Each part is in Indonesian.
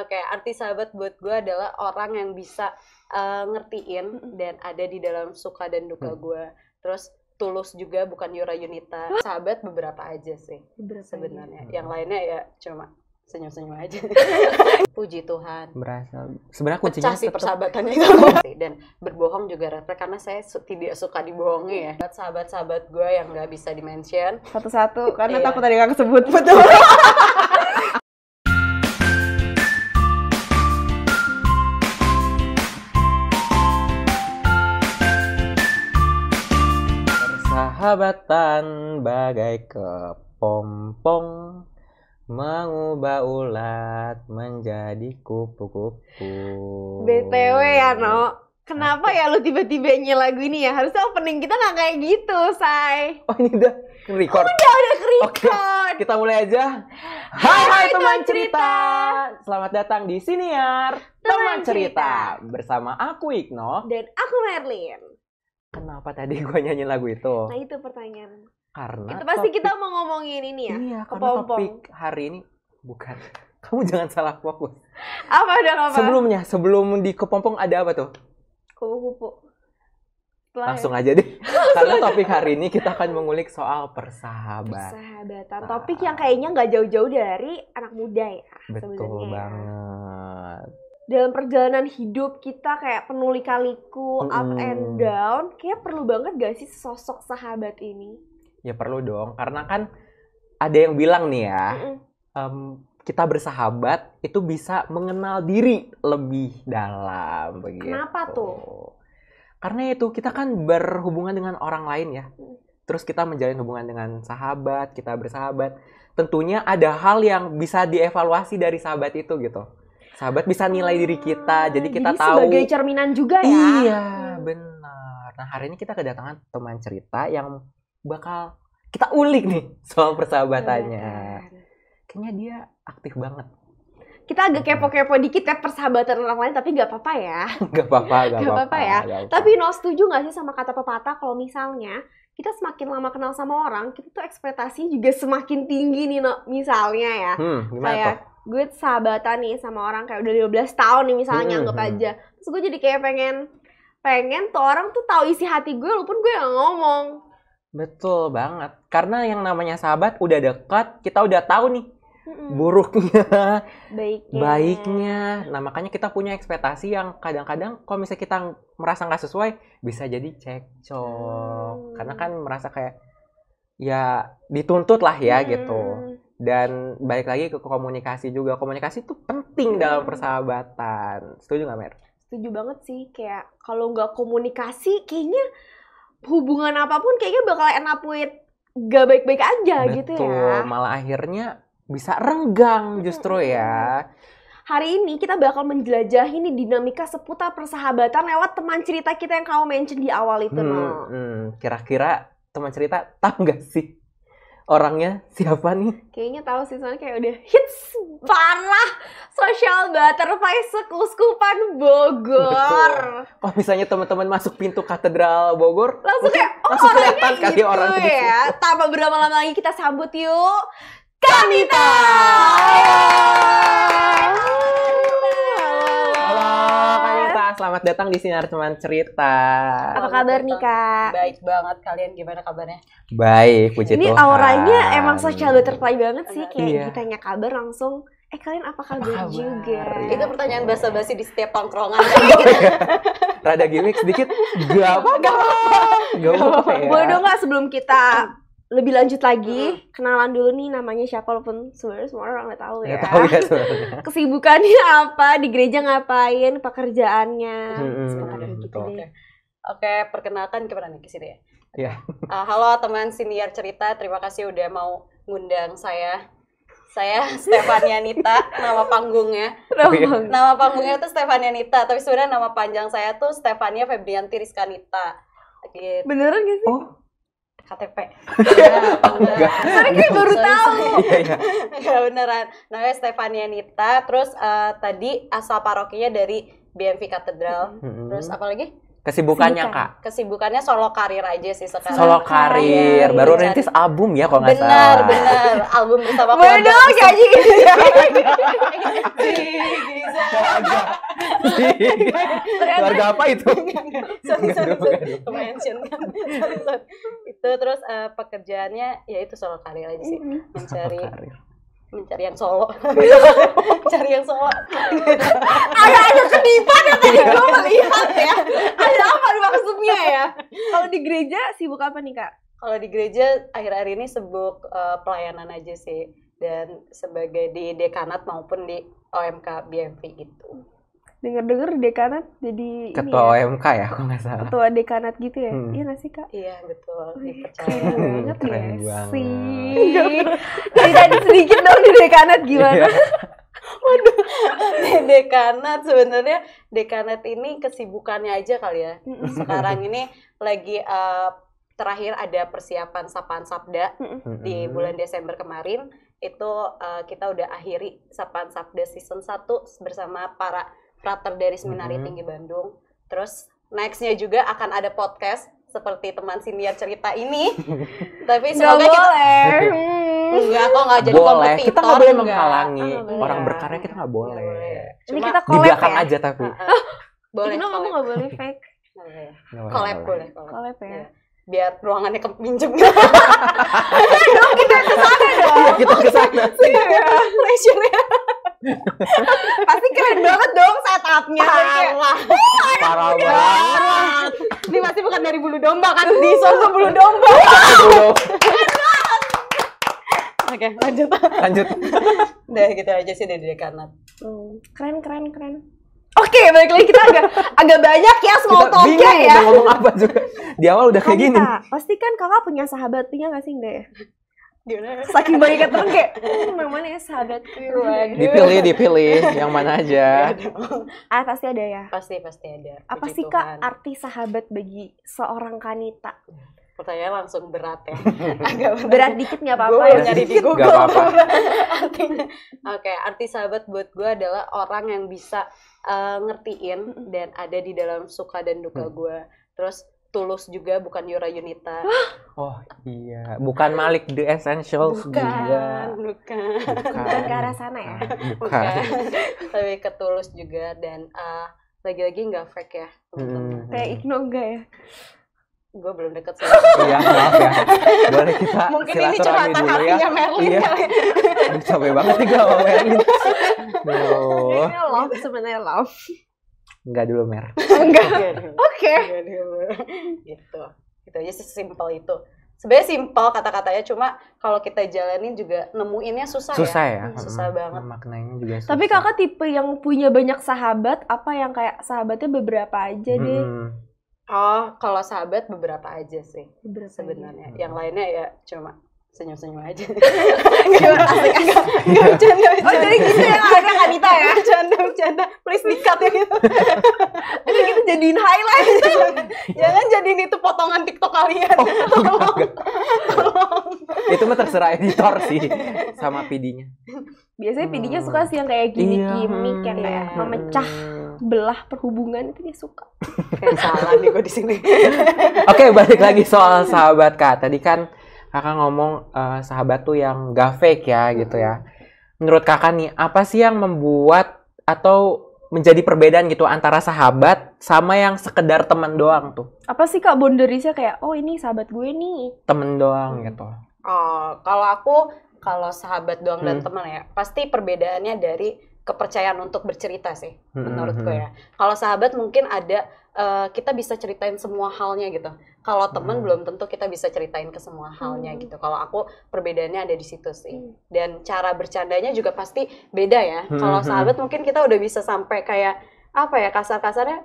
Oke, arti sahabat buat gue adalah orang yang bisa ngertiin dan ada di dalam suka dan duka gue. Terus tulus juga, bukan Yura Yunita. Sahabat beberapa aja sih sebenarnya. Yang lainnya ya cuma senyum-senyum aja. Puji Tuhan. Berasa. Sebenarnya kuncinya pecah sih persahabatannya itu. Dan berbohong juga refleks karena saya tidak suka dibohongi ya. Sahabat-sahabat gue yang nggak bisa di-mention satu-satu karena takut ada yang kesebut. Betul. Persahabatan bagai kepompong, mengubah ulat menjadi kupu-kupu. BTW ya, No. Kenapa ya lu tiba-tiba nyanyi lagu ini ya? Harusnya opening kita nggak kayak gitu, Say. Oh, ini udah record. Udah record. Oke, kita mulai aja. Hai teman cerita. Selamat datang di Siniar Teman Cerita. Bersama aku Igno. Dan aku Merlin. Kenapa tadi gue nyanyi lagu itu? Nah, itu pertanyaan. Karena Itu pasti kita mau ngomongin ini ya? Iya, karena kepompong. topik hari ini bukan. Kamu jangan salah fokus. Apa? Sebelum di kepompong ada apa tuh? Kupu-kupu. Langsung aja deh. Karena topik hari ini kita akan mengulik soal persahabatan. Topik yang kayaknya nggak jauh-jauh dari anak muda ya. Betul sebenarnya. banget. Dalam perjalanan hidup kita kayak penuh lika-liku, up and down, kayak perlu banget gak sih sosok sahabat ini? Ya perlu dong, karena kan ada yang bilang nih ya, kita bersahabat itu bisa mengenal diri lebih dalam. Begitu. Kenapa tuh? Karena itu kita kan berhubungan dengan orang lain ya, terus kita menjalin hubungan dengan sahabat, kita bersahabat. Tentunya ada hal yang bisa dievaluasi dari sahabat itu gitu. Sahabat bisa nilai diri kita, jadi kita tahu. Sebagai cerminan juga ya. Iya, benar. Nah, hari ini kita kedatangan teman cerita yang bakal kita ulik nih soal persahabatannya. Kayaknya dia aktif banget. Kita agak kepo-kepo dikit ya persahabatan orang lain, tapi nggak apa-apa ya. Gak apa-apa ya. Tapi No, setuju nggak sih sama kata pepatah kalau misalnya kita semakin lama kenal sama orang, kita tuh ekspektasi juga semakin tinggi nih, No. Misalnya ya. Gimana kayak tuh? Gue sahabatan nih sama orang kayak udah 15 tahun nih misalnya, anggap aja. Terus gue jadi kayak pengen tuh orang tuh tahu isi hati gue walaupun gue nggak ngomong. Betul banget. Karena yang namanya sahabat udah dekat, kita udah tahu nih buruknya, baiknya. Nah, makanya kita punya ekspektasi yang kadang-kadang kalau misalnya kita merasa nggak sesuai, bisa jadi cekcok. Karena kan merasa kayak ya dituntut lah ya gitu. Dan balik lagi ke komunikasi juga. Komunikasi itu penting dalam persahabatan. Setuju nggak, Mer? Setuju banget sih. Kayak kalau nggak komunikasi, kayaknya hubungan apapun kayaknya bakal end up with gak baik-baik aja. Betul, gitu ya. Malah akhirnya bisa renggang justru ya. Hari ini kita bakal menjelajahi nih dinamika seputar persahabatan lewat teman cerita kita yang kamu mention di awal itu. Kira-kira teman cerita tahu nggak sih orangnya siapa nih? Kayaknya tahu sih, soalnya kayak udah hits parah, social butterfly sekuskupan Bogor. Kalau misalnya teman-teman masuk pintu katedral Bogor, langsung kayak langsung kelihatan kali itu orang ya. Tanpa berlama-lama lagi kita sambut yuk Kanita. Halo Kanita, selamat datang di Sinar Teman Cerita. Apa kabar nih, Kak? Baik banget, kalian gimana kabarnya? Baik, puji Tuhan. Ini auranya emang social butterfly banget sih. Kayak ditanya kabar langsung, kalian apa kabar juga? Itu pertanyaan basa-basi di setiap tongkrongan. Rada gimmick sedikit, gak apa-apa ya. Boleh dong nggak sebelum kita lebih lanjut lagi, kenalan dulu nih namanya siapa, walaupun sebenarnya semua orang nggak tahu ya. Tahu ya sebenarnya. Kesibukannya apa, di gereja ngapain, pekerjaannya. Gitu deh. Oke, perkenalkan gimana nih ke sini ya? Iya. Halo teman Siniar Cerita, terima kasih udah mau ngundang saya. Saya Stefania Nita, nama panggungnya. Nama panggungnya tuh Stefania Nita, tapi sebenarnya nama panjang saya tuh Stefania Febrianti Rizkanita. Gitu. Beneran gak sih? Oh. KTP. Karena kayak baru tahu. Iya beneran. Namanya Stefania Nita. Terus tadi asal parokinya dari BMV Katedral. Terus apa lagi? Kesibukannya Kak? Kesibukannya solo karir aja sih sekarang. Solo karir, baru rintis album ya kalau nggak salah. Benar, album bersama keluarga. Bener gaji. Keluarga apa itu? Mention kan. Itu terus pekerjaannya ya itu solo karir aja sih. Mencari yang solo. Cari yang solo. Ada kedipan yang tadi gue melihat ya. Ada apa maksudnya ya? Kalau di gereja sibuk apa nih Kak? Kalau di gereja akhir-akhir ini sibuk pelayanan aja sih. Dan sebagai di dekanat maupun di OMK BMV gitu. Dengar-dengar dekanat jadi ketua OMK ya kalau nggak salah. Ketua dekanat gitu ya? Iya nggak sih Kak? Iya betul, dipercaya. Keren banget. Jadi sedikit dong di dekanat gimana? Waduh, di dekanat sebenarnya dekanat ini kesibukannya aja kali ya. Sekarang ini lagi terakhir ada persiapan Sapaan Sabda di bulan Desember kemarin. Itu kita udah akhiri Sapaan Sabda season 1 bersama para frater dari Seminari Tinggi Bandung. Terus nextnya juga akan ada podcast seperti teman siniar cerita ini. Tapi semoga kita enggak kok nggak jadi kompetitor. Kita nggak boleh menghalangi orang berkarya, kita nggak boleh. Ini kita di belakang aja tapi. Boleh. Itu kamu nggak boleh fake. Collab boleh. Collab ya. Biar ruangannya keminjem. Dong kita ke sana dong. Iya, kita ke sana. Pressure-nya. Pasti keren banget dong setupnya. Parah banget. Ini pasti bukan dari bulu domba kan? Di sono bulu domba. Oke, lanjut. Udah gitu aja sih dari dekanat. Keren. Oke, balik lagi kita agak banyak ya small talk-nya ya. Bingung ngomong apa juga. Di awal udah kayak gini. Pasti kan kakak punya sahabat, punya nggak sih enggak ya? Gimana? Saking banyaknya terus kayak, yang mana ya sahabatku? Dipilih, yang mana aja. Pasti ada ya? Pasti ada. Apa sih Kak arti sahabat bagi seorang Kanita? Pertanyaan langsung berat ya. Agak berat dikit nggak apa-apa ya. Gue nyari di Google. Gak apa-apa. Artinya, arti sahabat buat gue adalah orang yang bisa ngertiin dan ada di dalam suka dan duka gue. Terus tulus juga, bukan Yura Yunita. Oh iya, bukan Malik The Essentials juga. Bukan ke arah sana ya. Bukan. Tapi ketulus juga dan lagi-lagi nggak fake ya. Kayak Igno enggak ya? Gue belum deket sih. Iya, maaf ya. Boleh kita mungkin ini silaturahmi curhatan dulu ya. hatinya Merlin Iya. kali. Aduh, capek banget nih gue sama Merlin. Ini love sebenarnya love. Enggak dulu, Mer. Enggak. Oke. Gitu. Gitu aja sih, simpel itu. Sebenarnya simpel kata-katanya, cuma kalau kita jalanin juga nemuinnya susah ya. Susah banget. Maknanya juga susah. Tapi kakak tipe yang punya banyak sahabat, apa yang kayak sahabatnya beberapa aja deh? Oh, kalau sahabat beberapa aja sih sebenarnya. Aja. Yang lainnya ya cuma senyum-senyum aja. Enggak bercanda. Oh, jadi gitu yang ada Kanita ya? Bercanda. Please di-cut ya gitu. Ini kita jadiin highlight. Jangan jadiin itu potongan TikTok kalian. Itu mah terserah editor sih sama PD-nya. Biasanya PD-nya suka sih yang kayak gimmick yang kayak memecah belah perhubungan, itu dia suka. Kayak salah nih gue di sini. Oke, balik lagi soal sahabat Kak. Tadi kan Kakak ngomong sahabat tuh yang gak fake ya gitu ya. Menurut Kakak nih, apa sih yang membuat atau menjadi perbedaan gitu antara sahabat sama yang sekedar teman doang tuh? Apa sih Kak boundariesnya kayak, oh ini sahabat gue nih. Temen doang gitu. Oh, kalau sahabat doang dan teman ya, pasti perbedaannya dari kepercayaan untuk bercerita sih, menurutku ya. Kalau sahabat mungkin ada, kita bisa ceritain semua halnya gitu. Kalau teman belum tentu kita bisa ceritain ke semua halnya gitu. Kalau aku perbedaannya ada di situ sih. Dan cara bercandanya juga pasti beda ya. Kalau sahabat mungkin kita udah bisa sampai kayak apa ya, kasar-kasarnya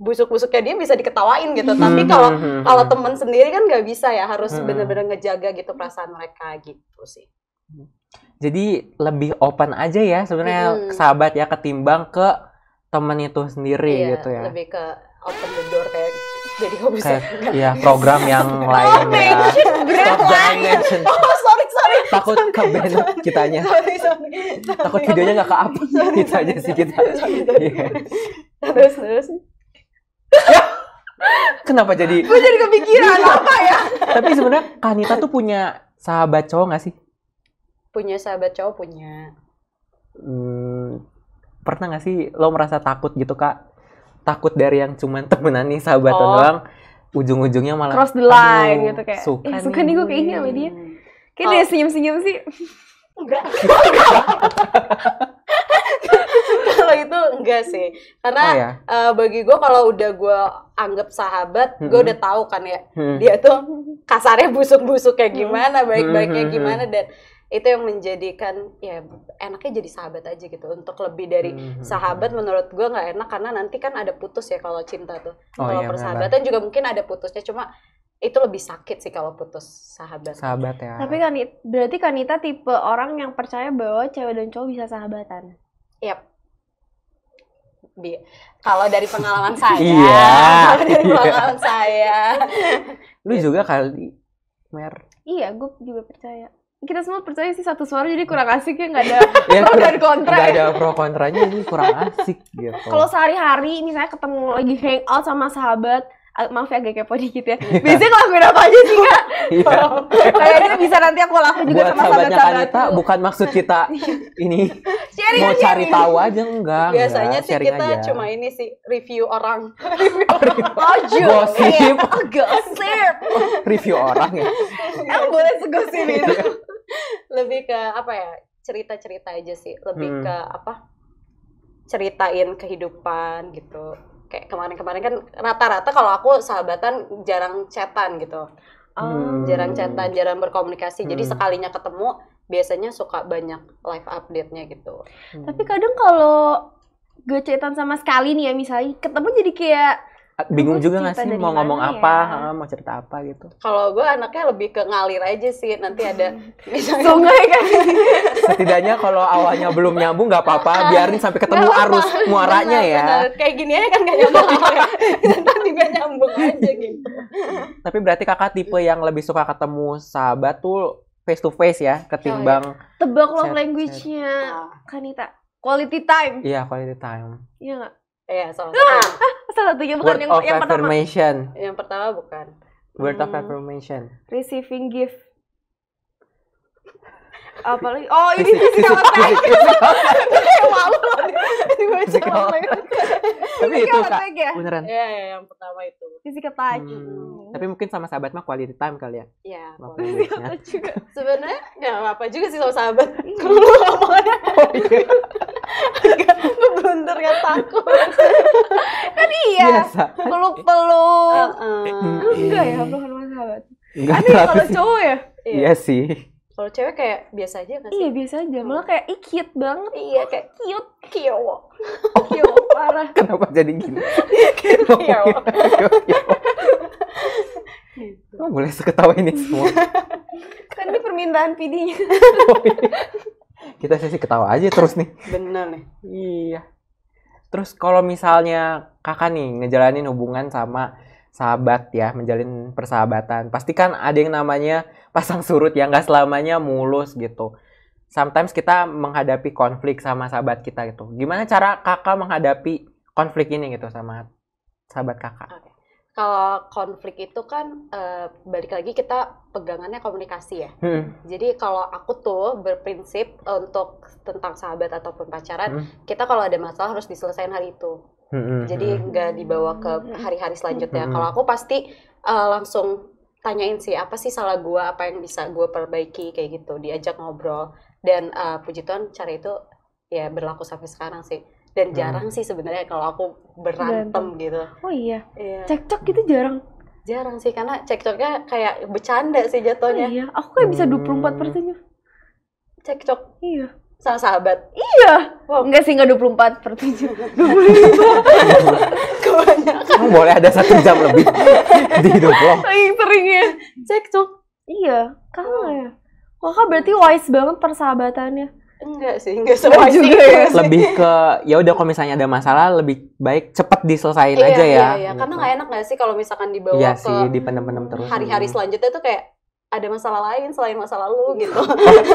busuk-busuknya dia bisa diketawain gitu. Tapi kalau teman sendiri kan nggak bisa ya, harus bener-bener ngejaga gitu perasaan mereka gitu sih. Jadi lebih open aja ya sebenarnya sahabat ya ketimbang ke teman itu sendiri gitu ya. Lebih ke open the door kayak jadi nggak bisa. Iya, program yang lainnya. Stop jangan mention. Oh sorry. Takut ke ban kitanya. Sorry. Takut videonya nggak ke-upload. Gitu aja sih kita. Terus. Kenapa jadi? Gue jadi kepikiran apa ya? Tapi sebenarnya Kanita tuh punya sahabat cowok nggak sih? Punya sahabat cowok, punya. Pernah nggak sih lo merasa takut gitu, Kak? Takut dari yang cuman temenan nih, sahabatan doang, ujung-ujungnya malah cross the line gitu kayak. Suka nih gue kayaknya sama dia. Kayak dia senyum-senyum sih. Enggak. Kalau itu enggak sih, karena bagi gue kalau udah gue anggap sahabat, gue udah tahu kan ya dia tuh kasarnya busuk-busuk kayak gimana, baik-baiknya gimana, dan itu yang menjadikan ya enaknya jadi sahabat aja gitu. Untuk lebih dari sahabat menurut gue nggak enak, karena nanti kan ada putus ya kalau cinta tuh. Kalau persahabatan juga mungkin ada putusnya, cuma itu lebih sakit sih kalau putus sahabat ya. Tapi kan berarti Kanita tipe orang yang percaya bahwa cewek dan cowok bisa sahabatan. Yap. Kalau dari pengalaman saya, pengalaman saya. Lu juga kali, Mer. Iya, gue juga percaya. Kita semua percaya sih satu suara, jadi kurang asik ya, nggak ada pro dan kontra. Nggak ada pro kontranya, ini kurang asik gitu. Kalau sehari-hari misalnya ketemu lagi hangout sama sahabat, maaf ya agak kepo dikit ya. Biasanya ngelakuin apa aja sih, Kak? Kayaknya bisa nanti aku lakuin juga buat sama sahabat-sahabat. Kita bukan maksud kita ini mau cari tahu aja, enggak. Biasanya sih kita aja. Cuma ini sih review orang. Gosip. Gosip. Review orang ya. Emang boleh segosip itu. Lebih ke apa ya? Cerita-cerita aja sih. Lebih ke apa? Ceritain kehidupan gitu. Kayak kemarin-kemarin kan rata-rata kalau aku sahabatan jarang chatan gitu. Jarang chatan, jarang berkomunikasi. Jadi sekalinya ketemu biasanya suka banyak live update-nya gitu. Tapi kadang kalau gak chatan sama sekali nih ya, misalnya ketemu jadi kayak bingung juga nggak sih mau ngomong apa, mau cerita apa gitu. Kalau gue anaknya lebih ke ngalir aja sih. Nanti ada misalnya sungai kan. Setidaknya kalau awalnya belum nyambung nggak apa-apa, biarin sampai ketemu arus muaranya ya. Bener. Kayak gini aja kan nggak nyambung. Nanti juga nyambung aja gitu. Tapi berarti kakak tipe yang lebih suka ketemu sahabat tuh face to face ya, ketimbang tebak love language-nya Kanita. Quality time. Iya, quality time. Iya nggak? Iya, salah satunya bukan yang pertama. Yang pertama bukan. Word of affirmation. Receiving gift. Apalagi? Oh, ini physical attack. Kayak malu loh. Tapi itu Kak, beneran. Iya, yang pertama itu. Physical touch. Tapi mungkin sama sahabat mah quality time kali ya. Iya. Physical touch juga. Sebenarnya nggak apa-apa juga sih sama sahabat. Kalau lu ngomongnya. Gue blunder ya, takut. Kan iya. Peluk-peluk. Enggak ya, peluk sama sahabat. Enggak. Ada kalau cowok ya? Iya sih. Kalau cewek kayak biasa aja nggak sih? Iya biasa aja, malah kayak cute banget. Iya kayak cute. Kyo parah. Kenapa jadi gini? Kyo. Oh, boleh seketawa ini semua. Kan ini permintaan PD-nya. Kita sesi ketawa aja terus nih. Bener nih. Iya. Terus kalau misalnya kakak nih ngejalanin hubungan sama sahabat ya, menjalin persahabatan, pasti kan ada yang namanya pasang surut yang nggak selamanya mulus gitu. Sometimes kita menghadapi konflik sama sahabat kita gitu. Gimana cara kakak menghadapi konflik ini gitu sama sahabat kakak? Okay. Kalau konflik itu kan balik lagi kita pegangannya komunikasi ya. Jadi kalau aku tuh berprinsip untuk tentang sahabat ataupun pacaran, kita kalau ada masalah harus diselesaikan hari itu. Jadi nggak dibawa ke hari-hari selanjutnya. Kalau aku pasti langsung tanyain sih apa sih salah gue, apa yang bisa gue perbaiki kayak gitu. Diajak ngobrol dan puji Tuhan cara itu ya berlaku sampai sekarang sih. Dan jarang sih sebenarnya kalau aku berantem gitu. Oh iya. Cekcok gitu jarang. Jarang sih karena cekcoknya kayak bercanda sih jatuhnya. Oh, iya, aku kayak bisa 24%-nya. Cekcok. Iya. Sama sahabat. Iya. Wow. Enggak sih, enggak 24/7. 25. Kebanyakan. Boleh ada 1 jam lebih di hidup lo. Seringnya cekcok. Iya, kakak ya. Kakak berarti wise banget persahabatannya. Enggak sih, enggak semua sih. Ya. Lebih ke ya udah kalau misalnya ada masalah lebih baik cepet diselesain aja ya. Iya, karena nggak enak nggak sih kalau misalkan dibawa iya ke sih, dipendem-pendem terus. Hari-hari selanjutnya tuh kayak ada masalah lain selain masa lalu gitu.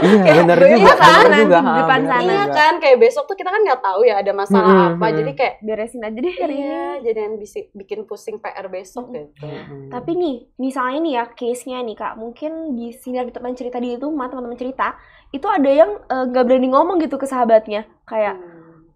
Iya benar juga, kan, bener juga. depan Bener sana. Iya juga. kan, kayak besok tuh kita kan nggak tahu ya ada masalah apa, jadi kayak beresin aja deh hari ini. iya, jadi yang bikin pusing PR besok gitu. Tapi nih, misalnya nih ya case-nya nih Kak, mungkin di sini ada teman cerita di rumah, teman-teman cerita, itu ada yang nggak berani ngomong gitu ke sahabatnya, kayak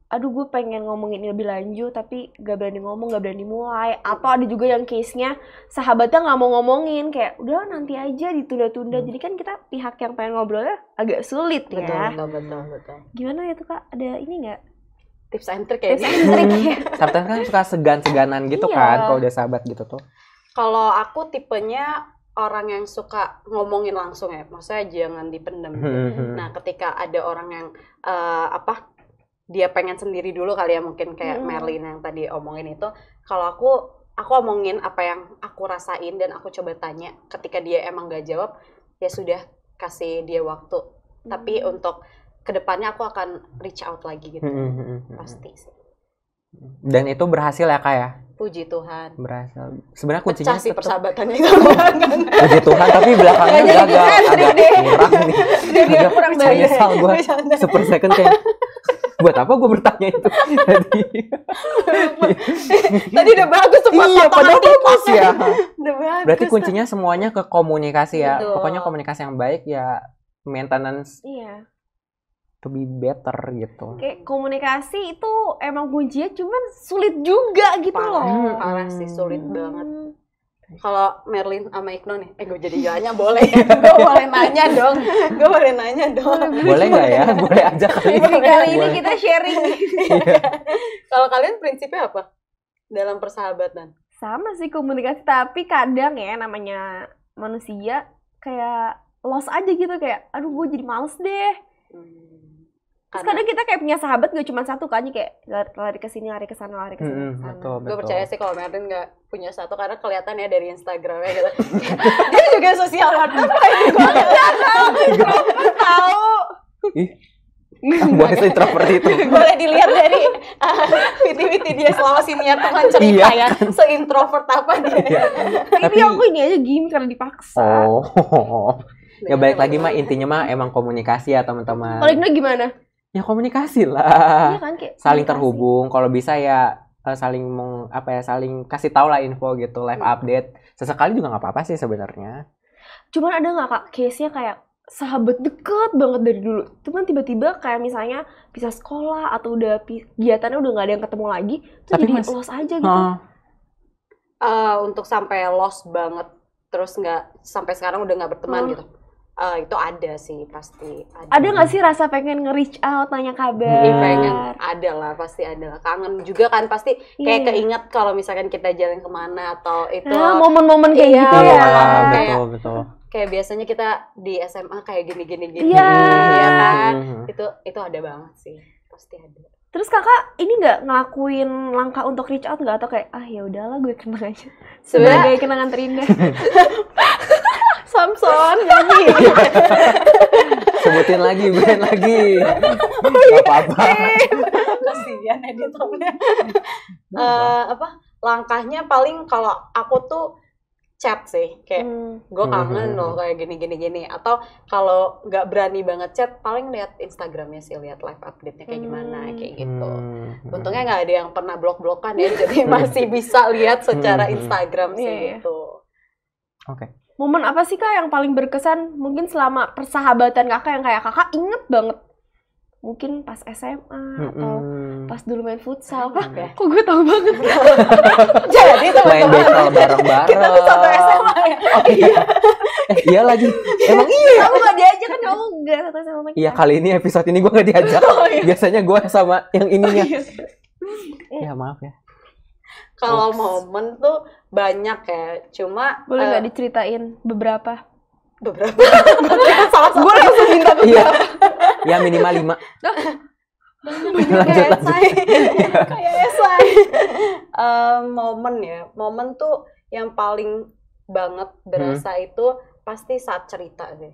aduh gue pengen ngomongin ini lebih lanjut tapi gak berani ngomong, gak berani mulai. Atau ada juga yang case-nya sahabatnya gak mau ngomongin, kayak udah nanti aja ditunda-tunda. Jadi kan kita pihak yang pengen ngobrolnya agak sulit ya. Betul. Gimana ya tuh Kak, ada ini gak? Tips and trick kayak Tips and trick ya? Sometimes kan suka segan-seganan gitu Iya. kan kalau udah sahabat gitu tuh. Kalau aku tipenya orang yang suka ngomongin langsung ya, maksudnya jangan dipendam gitu. Nah ketika ada orang yang dia pengen sendiri dulu kali ya, mungkin kayak Merlin yang tadi omongin itu, kalau aku omongin apa yang aku rasain dan aku coba tanya, ketika dia emang gak jawab ya sudah, kasih dia waktu. Tapi untuk kedepannya aku akan reach out lagi gitu. Pasti sih. Dan itu berhasil ya Kak ya? Puji Tuhan. Berhasil. Sebenarnya kuncinya Pecah sih tetep- persahabatannya itu. Puji Tuhan, tapi belakangnya Nggak jadi agak gitu, kurang nih. Agak kurang saya nyesal gue Bercanda. super second kayak buat apa gue bertanya itu tadi. Tadi udah bagus tuh buat Iya, potongan padahal kita. bagus ya. Udah bagus. Berarti kuncinya semuanya ke komunikasi ya. Betul. Pokoknya komunikasi yang baik ya, maintenance Iya. to be better gitu. Kayak komunikasi itu emang kuncinya, cuman sulit juga gitu loh. Parah sih, sulit banget. Kalau Merlin sama Ikno nih, gue jadi jalannya boleh ya? Gue boleh nanya dong. Boleh nggak ya? Boleh aja kali. Kali ini Boleh. kita sharing. Kalau kalian prinsipnya apa dalam persahabatan? Sama sih komunikasi, tapi kadang ya namanya manusia kayak lost aja gitu, kayak aduh gue jadi males deh. Terus kadang kita kayak punya sahabat gak cuma satu kan, kayak lari ke sini, lari ke sana, lari ke sini. Betul. Gue percaya sih kalau Merlin nggak punya satu, karena kelihatan ya dari Instagramnya gitu. Dia juga sosial butterfly. Gue nggak tahu. Boleh introvert itu. Boleh dilihat dari witi-witi dia selama siniar teman cerita ya, se-introvert apa dia. Tapi aku ini aja gini karena dipaksa. Oh. Ya balik lagi mah intinya mah emang komunikasi ya teman-teman. Kalau Igna gimana? Ya komunikasi lah. Iya kan, kayak Saling komunikasi. terhubung, kalau bisa ya saling saling kasih tahu lah info gitu, live update. Sesekali juga nggak apa-apa sih sebenarnya. Cuman ada nggak Kak case-nya kayak sahabat deket banget dari dulu, cuman tiba-tiba kayak misalnya pisah sekolah atau udah kegiatannya udah nggak ada yang ketemu lagi, terus Tapi jadi mas- lost aja gitu. Untuk sampai lost banget, terus nggak sampai sekarang udah nggak berteman gitu. Itu ada sih, pasti Ada nggak sih rasa pengen nge-reach out, nanya kabar? pengen, ada lah, pasti ada lah. Kangen juga kan, pasti kayak Iya. keinget kalau misalkan kita jalan kemana atau itu. Momen-momen kayak Iya, gitu Iya, ya. kayak- betul. Kayak biasanya kita di SMA kayak gini. Iya. Iya kan? Itu ada banget sih, pasti ada. Terus kakak ini nggak ngelakuin langkah untuk reach out nggak, atau kayak ya udahlah gue kenang aja sebagai kenangan terindah? Samson nyanyi. Sebutin lagi, brand lagi. Gak apa-apa. Kasihan editornya. Langkahnya paling kalau aku tuh chat sih, kayak gue kangen loh kayak gini. Atau kalau nggak berani banget chat, paling lihat Instagramnya sih, lihat live update-nya kayak gimana, kayak gitu. Untungnya nggak ada yang pernah blok-blokan ya, jadi masih bisa lihat secara Instagram sih Iya. gitu. Oke. Momen apa sih Kak yang paling berkesan mungkin selama persahabatan kakak, yang kayak kakak inget banget? Mungkin pas SMA atau pas dulu main futsal. Kok gue tahu banget? Jadi Main teman-teman, bekel bareng-bareng. kita tuh satu SMA ya. Oh iya. Iya lagi. Emang iya. Kamu nggak diajak kan, kamu nggak satu sama kita. Iya, kali ini episode ini gue gak diajak. Biasanya gue sama yang ininya. Ya maaf ya. Kalau momen tuh banyak ya, cuma Boleh nggak diceritain beberapa? salah satu Gue langsung minta Iya. Ya minimal 5. Lanjut. kayak esai. Momen tuh yang paling banget berasa itu pasti saat cerita sih.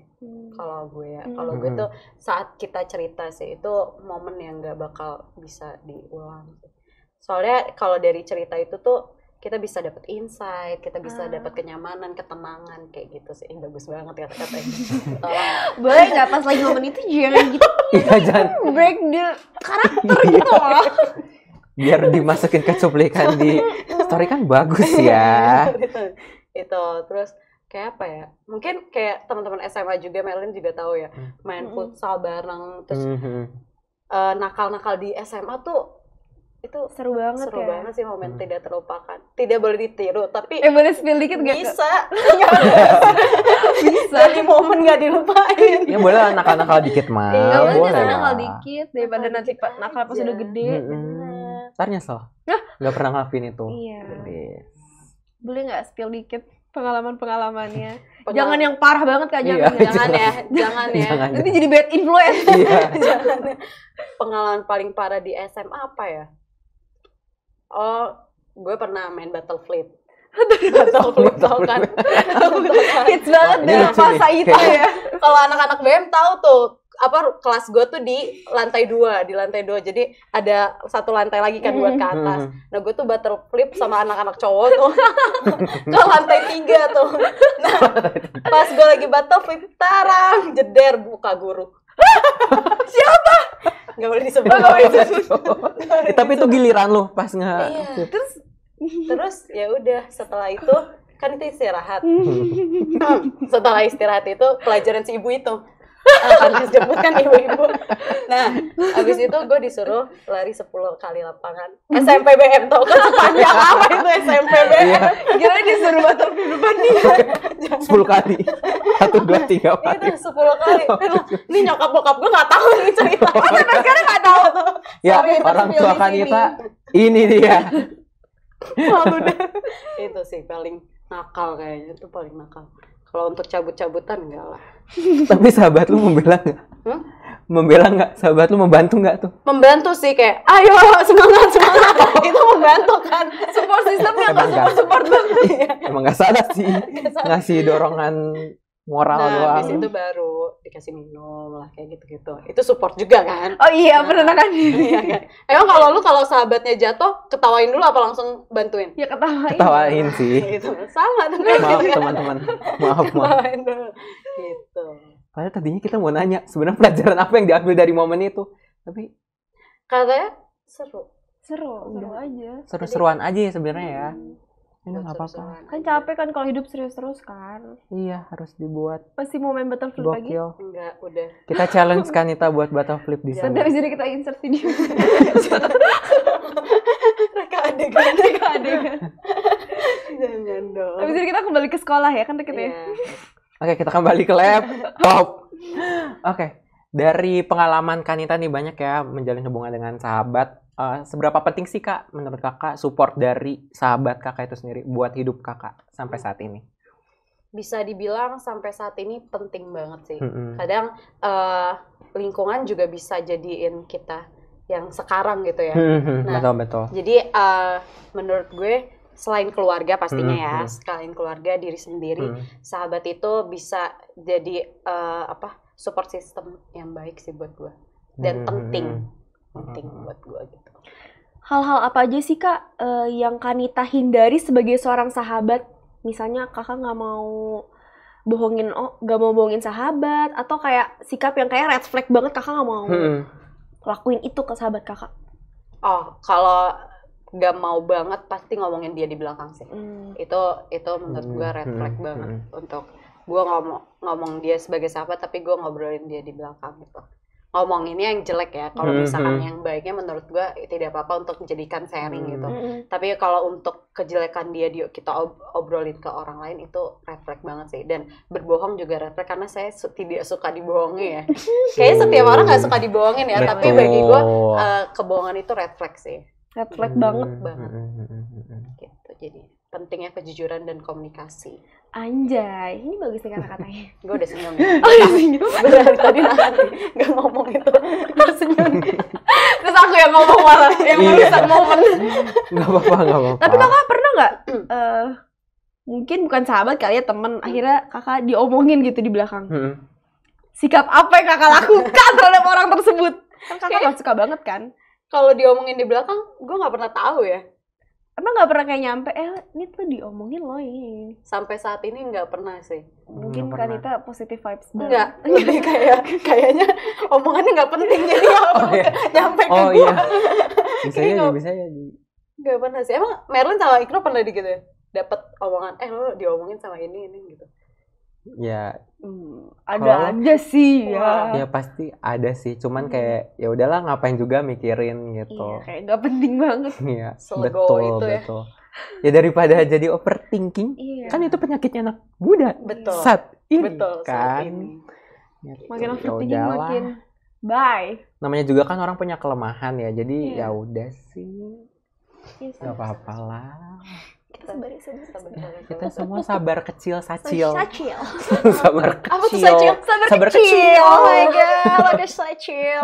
Kalau gue ya, kalau gue tuh saat kita cerita sih, itu momen yang nggak bakal bisa diulang. Soalnya kalau dari cerita itu tuh kita bisa dapat insight, kita bisa dapat kenyamanan, ketenangan kayak gitu sih. Bagus banget kata-katanya. Boleh nggak pas lagi ngomong itu jangan gitu. Iya, jangan Break the karakter gitu loh. biar dimasukin ke cuplikan di story kan bagus ya. Itu terus kayak apa ya? Mungkin kayak teman-teman SMA juga, Melin juga tahu ya, main futsal bareng, terus nakal-nakal di SMA tuh itu seru banget sih, momen tidak terlupakan, tidak boleh ditiru, tapi boleh spill dikit gak? Bisa jadi momen gak dilupain. Ya boleh lah nakal-nakal dikit mah. Boleh Boleh nakal lah. dikit daripada nanti nakal pas udah gede. Ntar nyesel. Nggak pernah ngelakuin itu. Iya. Jadi, boleh nggak spill dikit pengalamannya? Jangan yang parah banget Kak, Iya. jangan ya. Jangan. Nanti jadi bad influence. Jangan ya. Pengalaman paling parah di SMA apa ya? Oh, gue pernah main Battle Flip. Tau kan? Hits banget Ini deh lucu masa nih. itu ya. Kalau anak-anak BM tahu tuh, apa kelas gue tuh di lantai 2, jadi ada satu lantai lagi kan buat ke atas. Nah gue tuh Battle Flip sama anak-anak cowok tuh ke lantai 3 tuh. Nah pas gue lagi Battle Flip, tarang jeder buka guru. Siapa? Gak boleh disebut. tapi itu giliran lo pas nggak. Iya. Terus ya udah setelah itu kan itu istirahat. Setelah istirahat itu pelajaran si ibu itu. Kan disebut kan ibu-ibu. Nah, abis itu gue disuruh lari 10 kali lapangan. SMP BM, tau kan sepanjang apa itu SMP BM? Gila disuruh Battle Flip depan dia. 10 kali. 1, 2, 3, 4. Itu 10 kali. Ini nyokap bokap gue gak tahu nih cerita. Sampai sekarang gak tahu tuh. Ya, Sorry, orang tapi tua di Kanita ini dia. Malu deh. Itu sih paling nakal kayaknya, itu paling nakal. Kalau untuk cabut-cabutan enggak lah. Tapi sahabat lu membela nggak? Membela nggak? Sahabat lu membantu nggak tuh? Membantu sih, kayak ayo semangat. Itu membantu kan. Support systemnya Emang kan support banget. Emang nggak salah sih ngasih dorongan moral Nah, doang. habis itu baru dikasih minum lah kayak gitu-gitu. Itu support juga kan? Oh iya, penenangkan diri. Iya kan? Emang kalau sahabatnya jatuh, ketawain dulu apa langsung bantuin? Ya ketawain. Ketawain sih. Gitu. Sama tuh. Maaf teman-teman. Maaf. Ketawain dulu. Gitu. Padahal tadinya kita mau nanya sebenarnya pelajaran apa yang diambil dari momen itu. Tapi Katanya seru aja. seru-seruan aja ya sebenarnya ya. Ini nggak apa-apa. Seru-seruan Kan aja. capek kan kalau hidup serius terus kan. Iya, harus dibuat Pasti mau main Battle Flip lagi. gokil. Enggak, udah. Kita challenge Kanita buat battle flip di Nanti sini. abis ini kita insert video. Reka adegan. Jangan dong. Abis ini kita kembali ke sekolah ya, kan deket ya. Iya. Oke, kita kembali ke laptop. Oke, dari pengalaman Kanita nih banyak ya menjalin hubungan dengan sahabat. Seberapa penting sih Kak, menurut Kakak, support dari sahabat Kakak itu sendiri buat hidup Kakak sampai saat ini? Bisa dibilang sampai saat ini penting banget sih. Mm-mm. Kadang lingkungan juga bisa jadiin kita yang sekarang gitu ya. Nah, Betul. Jadi menurut gue selain keluarga pastinya ya, selain keluarga, diri sendiri, sahabat itu bisa jadi support system yang baik sih buat gue, dan penting buat gue gitu. Hal-hal apa aja sih Kak yang Kanita hindari sebagai seorang sahabat? Misalnya Kakak nggak mau bohongin sahabat, atau kayak sikap yang kayak red flag banget Kakak nggak mau lakuin itu ke sahabat Kakak? Oh, kalau nggak mau banget pasti ngomongin dia di belakang sih. Itu menurut gue red flag banget untuk gue ngomong dia sebagai sahabat tapi gue ngobrolin dia di belakang gitu. Ngomonginnya yang jelek ya. Kalau misalkan yang baiknya menurut gue tidak apa-apa untuk menjadikan sharing gitu. Tapi kalau untuk kejelekan dia kita obrolin ke orang lain, itu red flag banget sih. Dan berbohong juga red flag karena saya tidak suka dibohongi ya. Kayaknya setiap orang nggak suka dibohongin ya. Tapi bagi gue kebohongan itu red flag sih. Red flag banget. Gitu. Jadi pentingnya kejujuran dan komunikasi. Anjay, ini bagus nih kata-katanya. Gue udah senyum. Oh iya senyum. Gue dari tadi nahan gak ngomong itu. Gue senyum. Terus aku yang ngomong malah yang merusak momen. Gak apa-apa. Tapi Kakak pernah nggak? Mungkin bukan sahabat kali ya, temen. Akhirnya Kakak diomongin gitu di belakang. Sikap apa yang Kakak lakukan terhadap orang tersebut? Kan Kakak gak suka banget kan? Kalau diomongin di belakang, gue gak pernah tahu ya. Emang nggak pernah kayak nyampe, ini tuh diomongin loh ini. Sampai saat ini nggak pernah sih. Mungkin Kanita positive vibes banget. Enggak, lebih kayaknya omongannya nggak penting jadi nyampe ke gue. Iya. Bisa ya. Nggak pernah sih. Emang Merlin sama Ikro pernah gitu ya? Dapat omongan, lu diomongin sama ini gitu. Ya, ada aja sih ya. Ya pasti ada sih, cuman kayak ya udahlah ngapain juga mikirin gitu. Iya, kayak nggak penting banget. Iya, betul itu betul. Ya daripada jadi overthinking, kan itu penyakitnya anak muda. Betul. Saat ini betul, kan. saat ini. Gitu. Makin overthinking makin bye. Namanya juga kan orang punya kelemahan ya, jadi ya udah sih. Gak apa-apa lah. Kita semua sabar kecil sacil. Sabar kecil. Apa tuh sacil? Sabar kecil. Oh my god, ada sacil.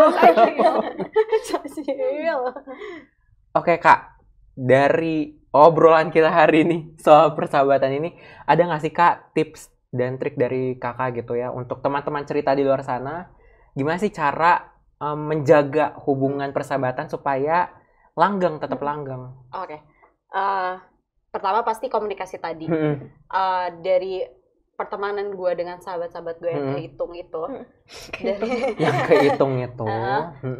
Oke Kak, dari obrolan kita hari ini soal persahabatan ini, ada nggak sih Kak tips dan trik dari Kakak gitu ya untuk teman-teman cerita di luar sana? Gimana sih cara menjaga hubungan persahabatan supaya langgeng, tetap langgeng? Oke. Pertama pasti komunikasi tadi. Dari pertemanan gue dengan sahabat-sahabat gue yang kehitung itu.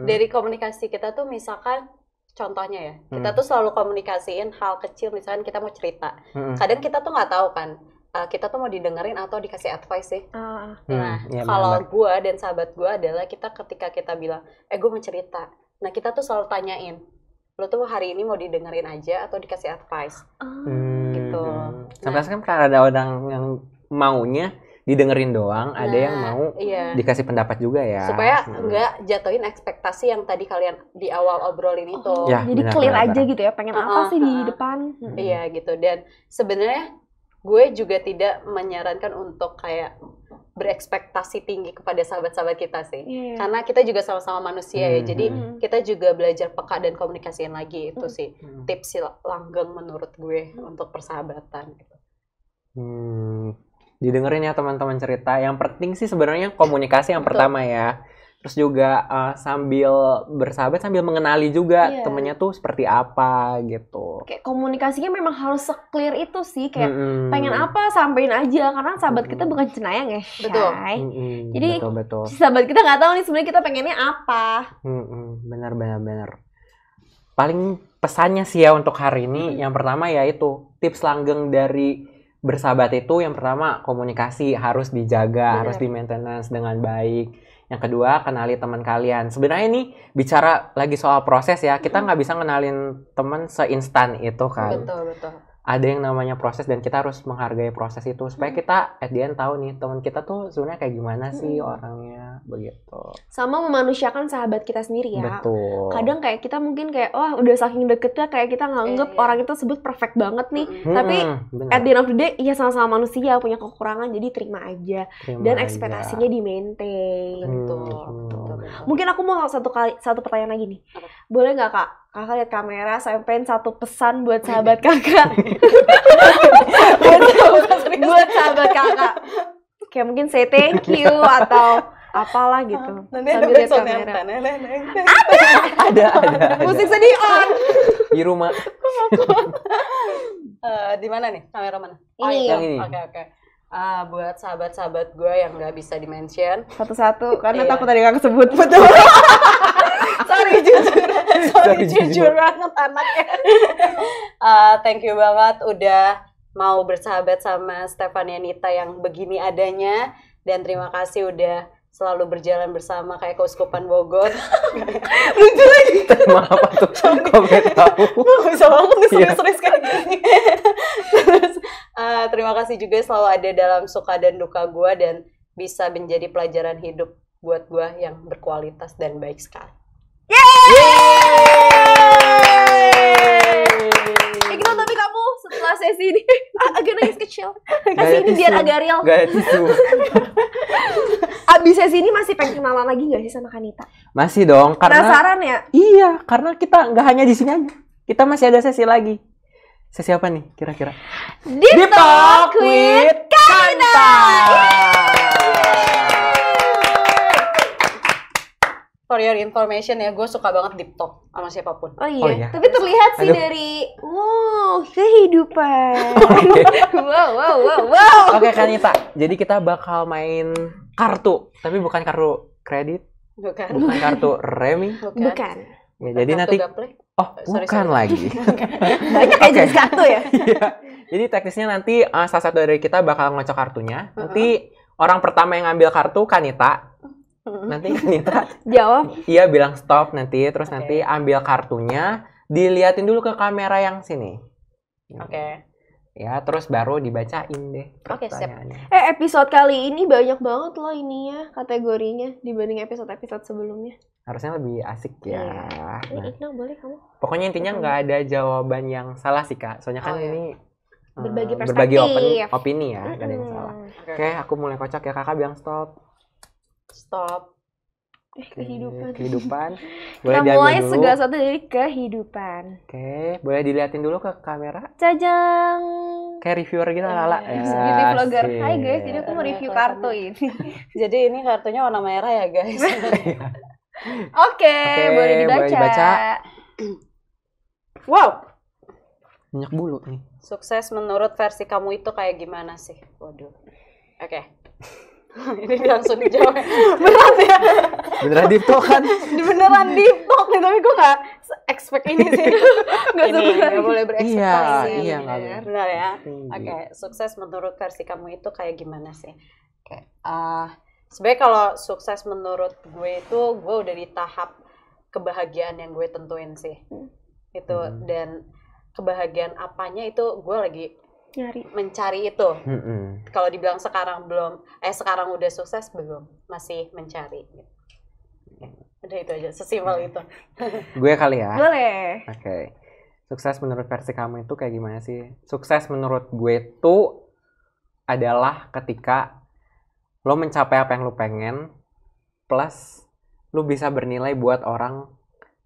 Dari komunikasi kita tuh misalkan contohnya ya, kita tuh selalu komunikasiin hal kecil, misalkan kita mau cerita. Kadang kita tuh nggak tahu kan, kita tuh mau didengerin atau dikasih advice sih. Kalau gue dan sahabat gue adalah ketika kita bilang, gue mau cerita. Nah kita tuh selalu tanyain, lo tuh hari ini mau didengerin aja atau dikasih advice? Gitu. Sampai sekarang kan ada orang yang maunya didengerin doang, ada yang mau dikasih pendapat juga ya. Supaya nggak jatuhin ekspektasi yang tadi kalian di awal obrolin itu. Jadi clear aja gitu ya, pengen apa sih di depan. Iya gitu, dan sebenarnya gue juga tidak menyarankan untuk kayak berekspektasi tinggi kepada sahabat-sahabat kita sih. Karena kita juga sama-sama manusia ya. Jadi kita juga belajar peka dan komunikasiin lagi, itu sih tips langgeng menurut gue untuk persahabatan gitu. Didengerin ya teman-teman cerita. Yang penting sih sebenarnya komunikasi yang pertama ya. Terus juga sambil bersahabat sambil mengenali juga temennya tuh seperti apa gitu. Kayak komunikasinya memang harus se-clear itu sih, kayak pengen apa sampein aja, karena sahabat kita bukan cenayang ya, Shay. Betul. Jadi betul. sahabat kita nggak tahu nih sebenarnya kita pengennya apa. Benar. Paling pesannya sih ya untuk hari ini, yang pertama ya itu tips langgeng dari bersahabat itu, yang pertama komunikasi harus dijaga, harus di maintenance dengan baik. Yang kedua, kenali teman kalian. Sebenarnya ini bicara lagi soal proses ya. Kita nggak bisa kenalin teman seinstan itu kan. Betul. Ada yang namanya proses dan kita harus menghargai proses itu. Supaya kita at the end tahu nih teman kita tuh sebenarnya kayak gimana sih orangnya. Begitu. Sama memanusiakan sahabat kita sendiri ya. Betul. Kadang kayak kita mungkin kayak, udah saking deketnya kayak kita nganggep orang itu sebut perfect banget nih. Tapi at the end of the day, sama-sama manusia, punya kekurangan, jadi terima aja. Dan ekspektasinya di-maintain. Betul. Mungkin aku mau satu pertanyaan lagi nih. Boleh nggak Kak? Kakak lihat kamera, sampein satu pesan buat sahabat kakak. buat sahabat kakak. Kayak mungkin say thank you atau apalah gitu. Sambil lihat kamera. Ada. Musik sedih on. Di rumah. Di mana nih? Kamera mana? Ini. Yang ini. Oke. Buat sahabat-sahabat gue yang nggak bisa di-mention satu-satu karena takut ada yang nggak kesebut. Betul. Sorry jujur banget anaknya. Thank you banget udah mau bersahabat sama Stefania Nita yang begini adanya, dan terima kasih udah selalu berjalan bersama kayak Keuskupan Bogor. Lucu lagi. Maaf tuh. Kok tahu? Bisa banget nih serius-serius kayak gini. Terus terima kasih juga selalu ada dalam suka dan duka gue, dan bisa menjadi pelajaran hidup buat gue yang berkualitas dan baik sekali. Gitu, tapi kamu setelah sesi ini agak nangis kecil. Kasih ini biar agak real. Gak tisu. Abis sesi ini masih pengen kenalan lagi gak sih sama Kanita? Masih dong, karena penasaran ya? Iya, karena kita nggak hanya di sini aja. Kita masih ada sesi lagi. Sesi apa nih kira-kira? Deep Talk with Kanita. For your information ya, gue suka banget deep talk sama siapapun. Oh iya. Tapi terlihat sih dari kehidupan. Wow. Oke, Kanita. Jadi kita bakal main kartu, tapi bukan kartu kredit, Bukan. bukan kartu remi. Bukan. Ya, jadi Kartu nanti gaple. bukan lagi. Banyak kayak jenis kartu ya. Iya. Jadi teknisnya nanti salah satu dari kita bakal ngocok kartunya. Nanti orang pertama yang ngambil kartu Kanita. Nanti Kanita Jawab. iya bilang stop nanti, terus Oke. nanti ambil kartunya, diliatin dulu ke kamera yang sini. Oke. Ya, terus baru dibacain deh Oke, siap. pertanyaannya. Episode kali ini banyak banget loh ininya kategorinya dibanding episode-episode sebelumnya. Harusnya lebih asik ya. Nah, Ikna boleh kamu? pokoknya intinya nggak ada jawaban yang salah sih, Kak. Soalnya kan Oh, iya. ini Berbagi berbagi perspektif. opini ya, nggak ada yang salah. Oke, aku mulai kocok ya. Kakak bilang stop. Stop. Oke, Kehidupan. Kehidupan. Kita Boleh diambil mulai dulu. segala sesuatu dari kehidupan. Oke, boleh diliatin dulu ke kamera. Jajang. Kayak reviewer gitu ala. Beauty vlogger. asik. Hai guys, jadi aku mau review kartu ini. Jadi ini kartunya warna merah ya guys. Oke, boleh dibaca. boleh dibaca. Wow. Banyak bulu nih. Sukses menurut versi kamu itu kayak gimana sih? Waduh. Oke. Ini langsung dijawab. Berat ya. Beneran di kan? Beneran deep talk nih, tapi gue gak expect ini sih. Gak boleh berekspektasi. Iya, nggak boleh. Benar ya. Tinggi. Oke, sukses menurut versi kamu itu kayak gimana sih? Oke. Sebenarnya kalau sukses menurut gue itu gue udah di tahap kebahagiaan yang gue tentuin sih. Itu dan kebahagiaan apanya itu gue lagi Nyari. mencari itu. Mm-mm. Kalau dibilang sekarang belum, sekarang udah sukses belum, masih mencari. Udah itu aja, sesimpel itu. Gue kali ya. Boleh. Oke. Sukses menurut versi kamu itu kayak gimana sih? Sukses menurut gue tuh adalah ketika lo mencapai apa yang lo pengen, plus lo bisa bernilai buat orang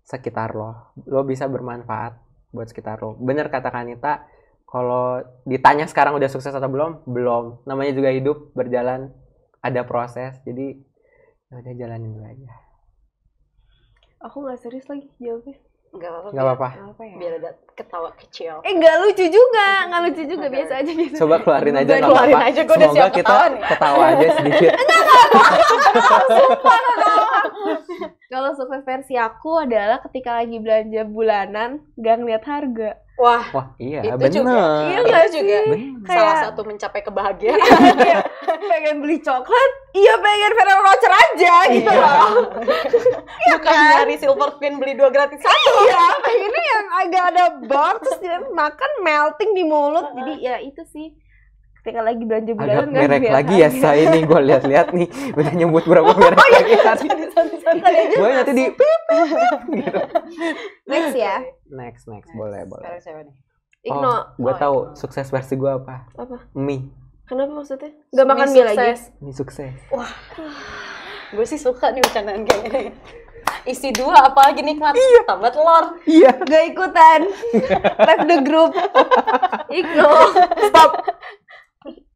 sekitar lo. Lo bisa bermanfaat buat sekitar lo. Bener kata Kanita, kalau ditanya sekarang udah sukses atau belum? Belum. Namanya juga hidup, berjalan, ada proses. Jadi ya udah jalanin dulu aja. Aku nggak serius lagi jawabnya. Nggak apa-apa. Nggak apa-apa. Apa ya? Biar ada ketawa kecil. Nggak lucu juga, nggak lucu juga, biasa aja biasa. Coba keluarin aja, nggak Keluarin apa-apa. aja, gue udah Semoga siap kita ketawa nih. ketawa aja sedikit. Kalau sukses versi aku adalah ketika lagi belanja bulanan nggak ngeliat harga. Wah, Wah, iya, itu bener. juga. Iya Itu nggak juga sih? Bener. salah Kayak- satu mencapai kebahagiaan. Iya, pengen beli coklat, iya pengen Ferrero Rocher aja gitu Iya. loh. Bukan nyari silver spin beli 2 gratis 1. Iya, pengennya yang agak ada bar terus dia makan melting di mulut. Jadi ya itu sih. Ketika lagi belanja bulanan Agak nggak merek ngeliat lagi ya, harga. saya ini gue lihat-lihat nih udah nyebut berapa merek lagi kan. Gue nanti di Next ya. next boleh. Sekarang siapa nih? Igno. Gue Oh, tahu Igno. sukses versi gue apa? Apa? Mie. Kenapa maksudnya? Gak makan mie lagi? Sukses. Mie sukses. Gue sih suka nih bercandaan kayak gini. Isi 2 apalagi nikmat. Tambah telur. Iya. Gak ikutan. Left the group. Igno. Stop.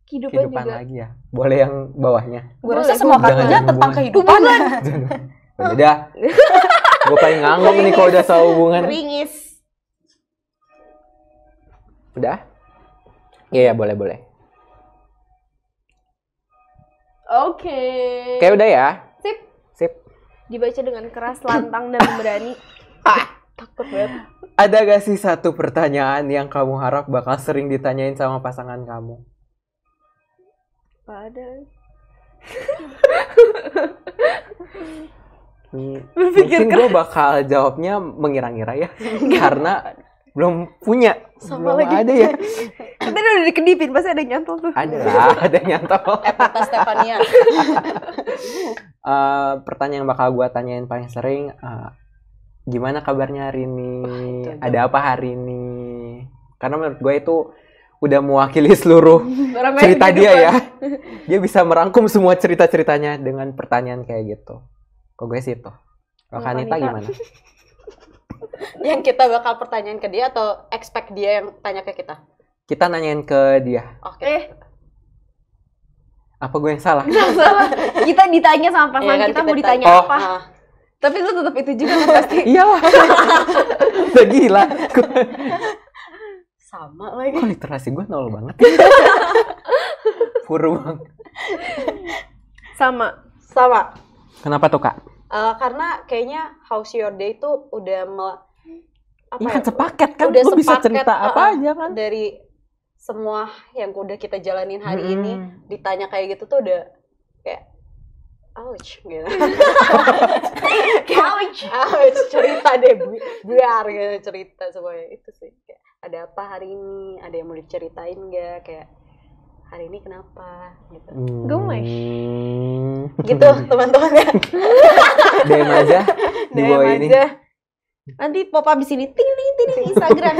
Kehidupan Kehidupan juga. lagi ya. Boleh yang bawahnya. Gue Boleh, rasa semua boleh. kartunya Jangan tentang hubungan. kehidupan. Udah. Gue paling nganggung nih kalau udah soal hubungan. Ringis. Udah? Iya, boleh. Oke. Oke, udah ya. Sip. Sip. Dibaca dengan keras, lantang, dan berani. Takut banget. Ada gak sih satu pertanyaan yang kamu harap bakal sering ditanyain sama pasangan kamu? Padahal. Mungkin gue bakal jawabnya mengira-ngira ya. Karena belum punya. Sama belum lagi. ada ya. Kita udah dikedipin, pasti ada nyantol tuh. Ada lah, ada nyantol. Epita Stefania. Pertanyaan yang bakal gue tanyain paling sering, gimana kabarnya hari ini? itu. Ada apa hari ini? Karena menurut gue itu udah mewakili seluruh Orang cerita lain dia kehidupan. ya. Dia bisa merangkum semua cerita-ceritanya dengan pertanyaan kayak gitu. Kok gue sih itu. Kalau Kalau Kanita Kanita? gimana? Yang kita bakal pertanyain ke dia atau expect dia yang tanya ke kita? Kita nanyain ke dia. Oke. Apa gue yang salah? Salah. Kita ditanya sama pasangan Iya kan, kita kita mau ditanya ditanya. apa. Ah, Tapi lu tetap itu juga kan pasti. Iyalah. Udah gila. Sama lagi. Kok literasi gue nol banget? Puru banget. Sama. Kenapa tuh Kak? Karena kayaknya How's Your Day itu udah Ini kan sepaket kan, udah lu bisa sepaket, cerita apa aja kan? Dari semua yang udah kita jalanin hari ini, ditanya kayak gitu tuh udah kayak ouch gitu. ouch, cerita deh, biar gitu, cerita semuanya itu sih. Kayak, ada apa hari ini? Ada yang mau diceritain nggak? Kayak hari ini kenapa? Gitu. Gemes. Gitu teman-teman ya. DM aja di bawah ini. Nanti pop up di sini ting Instagram.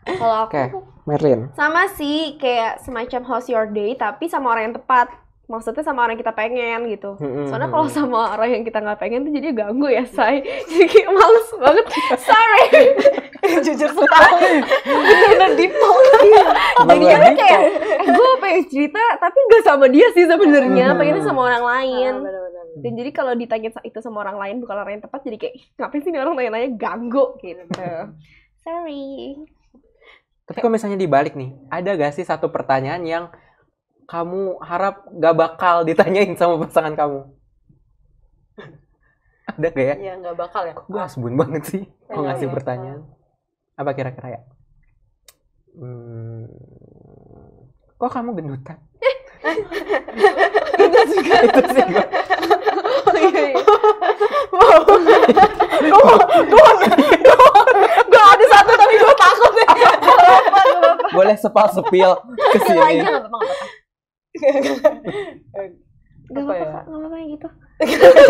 Kalau aku Merlin. sama sih kayak semacam How's Your Day tapi sama orang yang tepat. Maksudnya sama orang yang kita pengen gitu. Soalnya kalau sama orang yang kita nggak pengen tuh jadi ganggu ya, say. Jadi kayak males banget. Sorry. Jujur sekali. Bener default. Jadi kan kayak gue pengen cerita tapi nggak sama dia sih sebenarnya. Pengennya sama orang lain. Dan jadi kalau ditanya itu sama orang lain bukan orang yang tepat, jadi kayak ngapain sih nih orang nanya-nanya, ganggu gitu. Sorry. Tapi kalau misalnya dibalik nih, ada gak sih satu pertanyaan yang kamu harap gak bakal ditanyain sama pasangan kamu? Ada gak ya? Ya gak bakal ya. Kok gue asbun banget sih kalau ngasih pertanyaan. Apa kira-kira ya? Kok kamu gendutan? Itu juga. Itu sih gue. Gue ada satu tapi gue takut nih. Boleh sepil ke sini. Gak apa-apa yang gitu.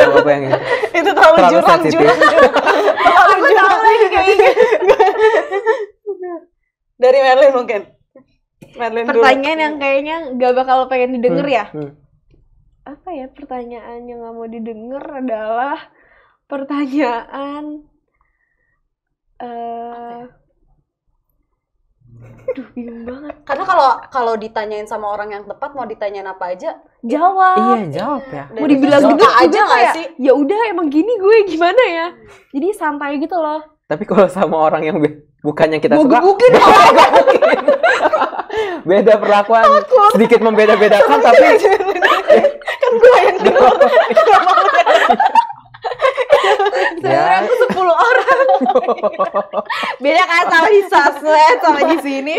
Coba apa yang itu? Itu terlalu jurang. Aku tahu lagi kayak gitu. Dari Merlin mungkin. Pertanyaan yang kayaknya gak bakal pengen didengar ya. Apa ya pertanyaan yang gak mau didengar adalah pertanyaan Aduh, bingung banget. Karena kalau ditanyain sama orang yang tepat, mau ditanyain apa aja, jawab. Iya, jawab ya. Mau dibilang gitu aja nggak sih? Ya udah, emang gini gue gimana ya. Jadi santai gitu loh. Tapi kalau sama orang yang bukan yang kita suka, beda perlakuan, sedikit membeda-bedakan, tapi kan gue yang dengar. Sebenarnya aku 10 orang. Beda kan sama di sosmed sama di sini.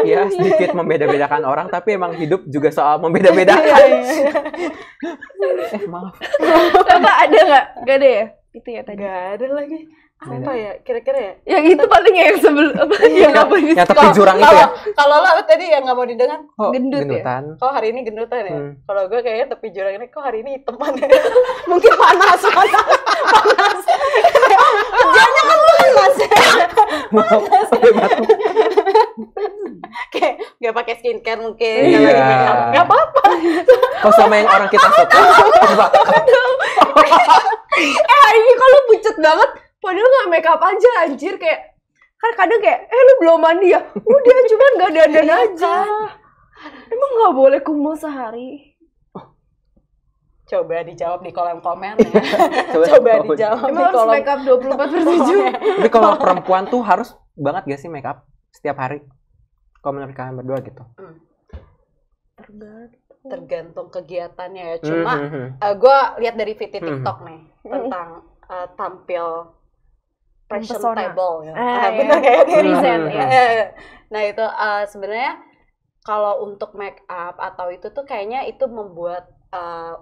Ya, sedikit membeda-bedakan orang, tapi emang hidup juga soal membeda-bedakan. Maaf. Coba ada nggak? Gak ada ya? Itu ya tadi. Gak ada lagi. Apa ya? Kira-kira ya? Yang itu paling yang sebelum yang tepi jurang itu ya? Kalau lo tadi yang nggak mau didengar, gendutan. Kok hari ini gendutan ya? Kalau gue kayaknya tepi jurang ini, kok hari ini hiteman ya? Mungkin panas. Kerjanya kan panas. Maaf, sampai batuk. Kayak nggak pakai skincare mungkin. Iya. Nggak apa-apa. Kok sama yang orang kita suka? Hari ini kalau pucet banget, padahal nggak make up aja anjir, kayak kan kadang kayak lu belum mandi ya, udah cuman nggak dandan aja. Emang nggak boleh kumul sehari? Coba dijawab di kolom komen ya. Coba dijawab. Emang harus make up 24/7? Tapi kalau perempuan tuh harus banget gak sih make up setiap hari? Kalau menurut kalian berdua gitu? Tergantung kegiatannya ya. Cuma gue lihat dari VT TikTok nih tentang tampil presentable ya. Benar kayak present ya. Nah itu sebenarnya kalau untuk make up atau itu tuh kayaknya itu membuat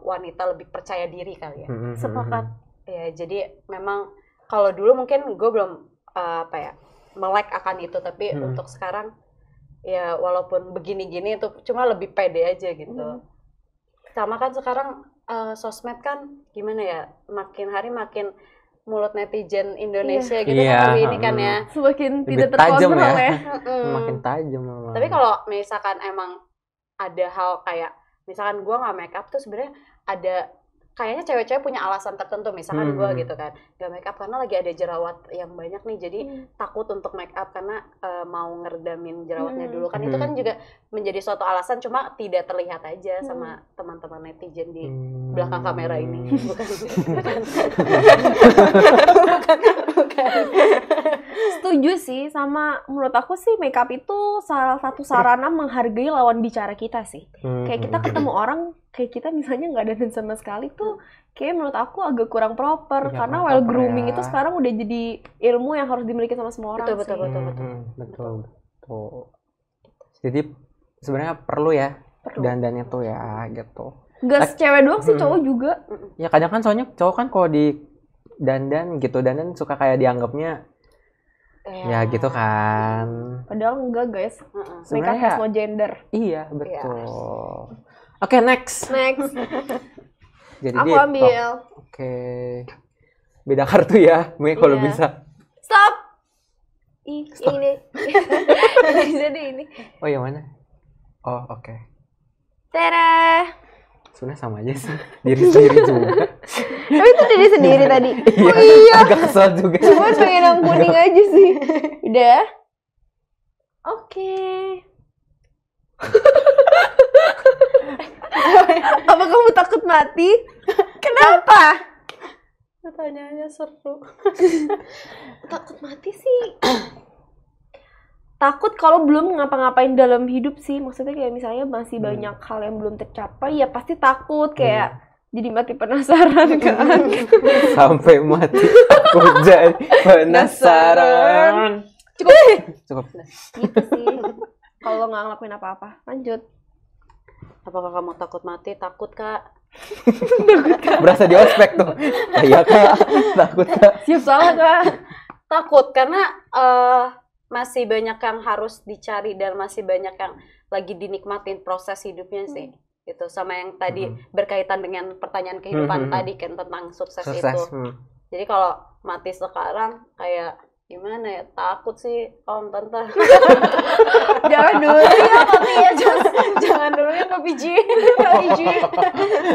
wanita lebih percaya diri kali ya. Sepakat. Ya jadi memang kalau dulu mungkin gue belum melek akan itu, tapi untuk sekarang ya walaupun begini-gini itu cuma lebih pede aja gitu. Sama kan sekarang sosmed kan gimana ya, makin hari makin mulut netizen Indonesia gitu kan hari ini kan ya. Semakin lebih tidak terkontrol ya. Makin tajam malah. Tapi kalau misalkan emang ada hal kayak misalkan gue nggak make up tuh sebenarnya ada kayaknya cewek-cewek punya alasan tertentu, misalkan gue gitu kan nggak make up karena lagi ada jerawat yang banyak nih, jadi takut untuk make up karena mau ngeredamin jerawatnya dulu kan. Itu kan juga menjadi suatu alasan, cuma tidak terlihat aja sama teman-teman netizen di belakang kamera ini. Bukan. Setuju sih, sama menurut aku sih makeup itu salah satu sarana menghargai lawan bicara kita sih. Kayak kita ketemu orang, kayak kita misalnya nggak dandan sama sekali tuh, kayak menurut aku agak kurang proper. Ya, karena kurang well proper grooming ya. itu sekarang udah jadi ilmu yang harus dimiliki sama semua orang Betul, sih. Betul. Jadi sebenarnya perlu ya dandannya tuh ya gitu. Gak cewek doang sih, cowok juga. Ya kadang kan soalnya cowok kan kalau di dandan suka kayak dianggapnya ya gitu kan. Padahal enggak guys. Makeup Sebenarnya has no gender. iya betul. Oke, next. Jadi Aku di ambil. Oke. Beda kartu ya, Mei kalau Iya. bisa. Stop. Yang ini. Jadi ini. Oh, yang mana? Oh, oke. Tada. Sebenarnya sama aja sih. Diri sendiri juga. Tapi itu diri sendiri tadi. Iya. Agak kesel juga. Cuma pengen yang kuning aja sih. Udah. Oke. Apa kamu takut mati? Kenapa? Pertanyaannya seru. Takut mati sih. Takut kalau belum ngapa-ngapain dalam hidup sih. Maksudnya kayak misalnya masih banyak hal yang belum tercapai, ya pasti takut kayak jadi mati penasaran kan. Sampai mati aku jadi penasaran. Cukup. Gitu sih. Kalau nggak ngelakuin apa-apa. Lanjut. Apakah kamu takut mati? Takut, Kak. Berasa di ospek tuh. Iya, Kak. Takut, Kak. Siap salah Kak. Takut karena masih banyak yang harus dicari dan masih banyak yang lagi dinikmatin proses hidupnya sih. Gitu sama yang tadi berkaitan dengan pertanyaan kehidupan tadi kan tentang sukses itu. Jadi kalau mati sekarang kayak gimana ya, takut sih Om Tante. Jangan dulu ya kopi ya. Jangan dulu ya kopi Ji.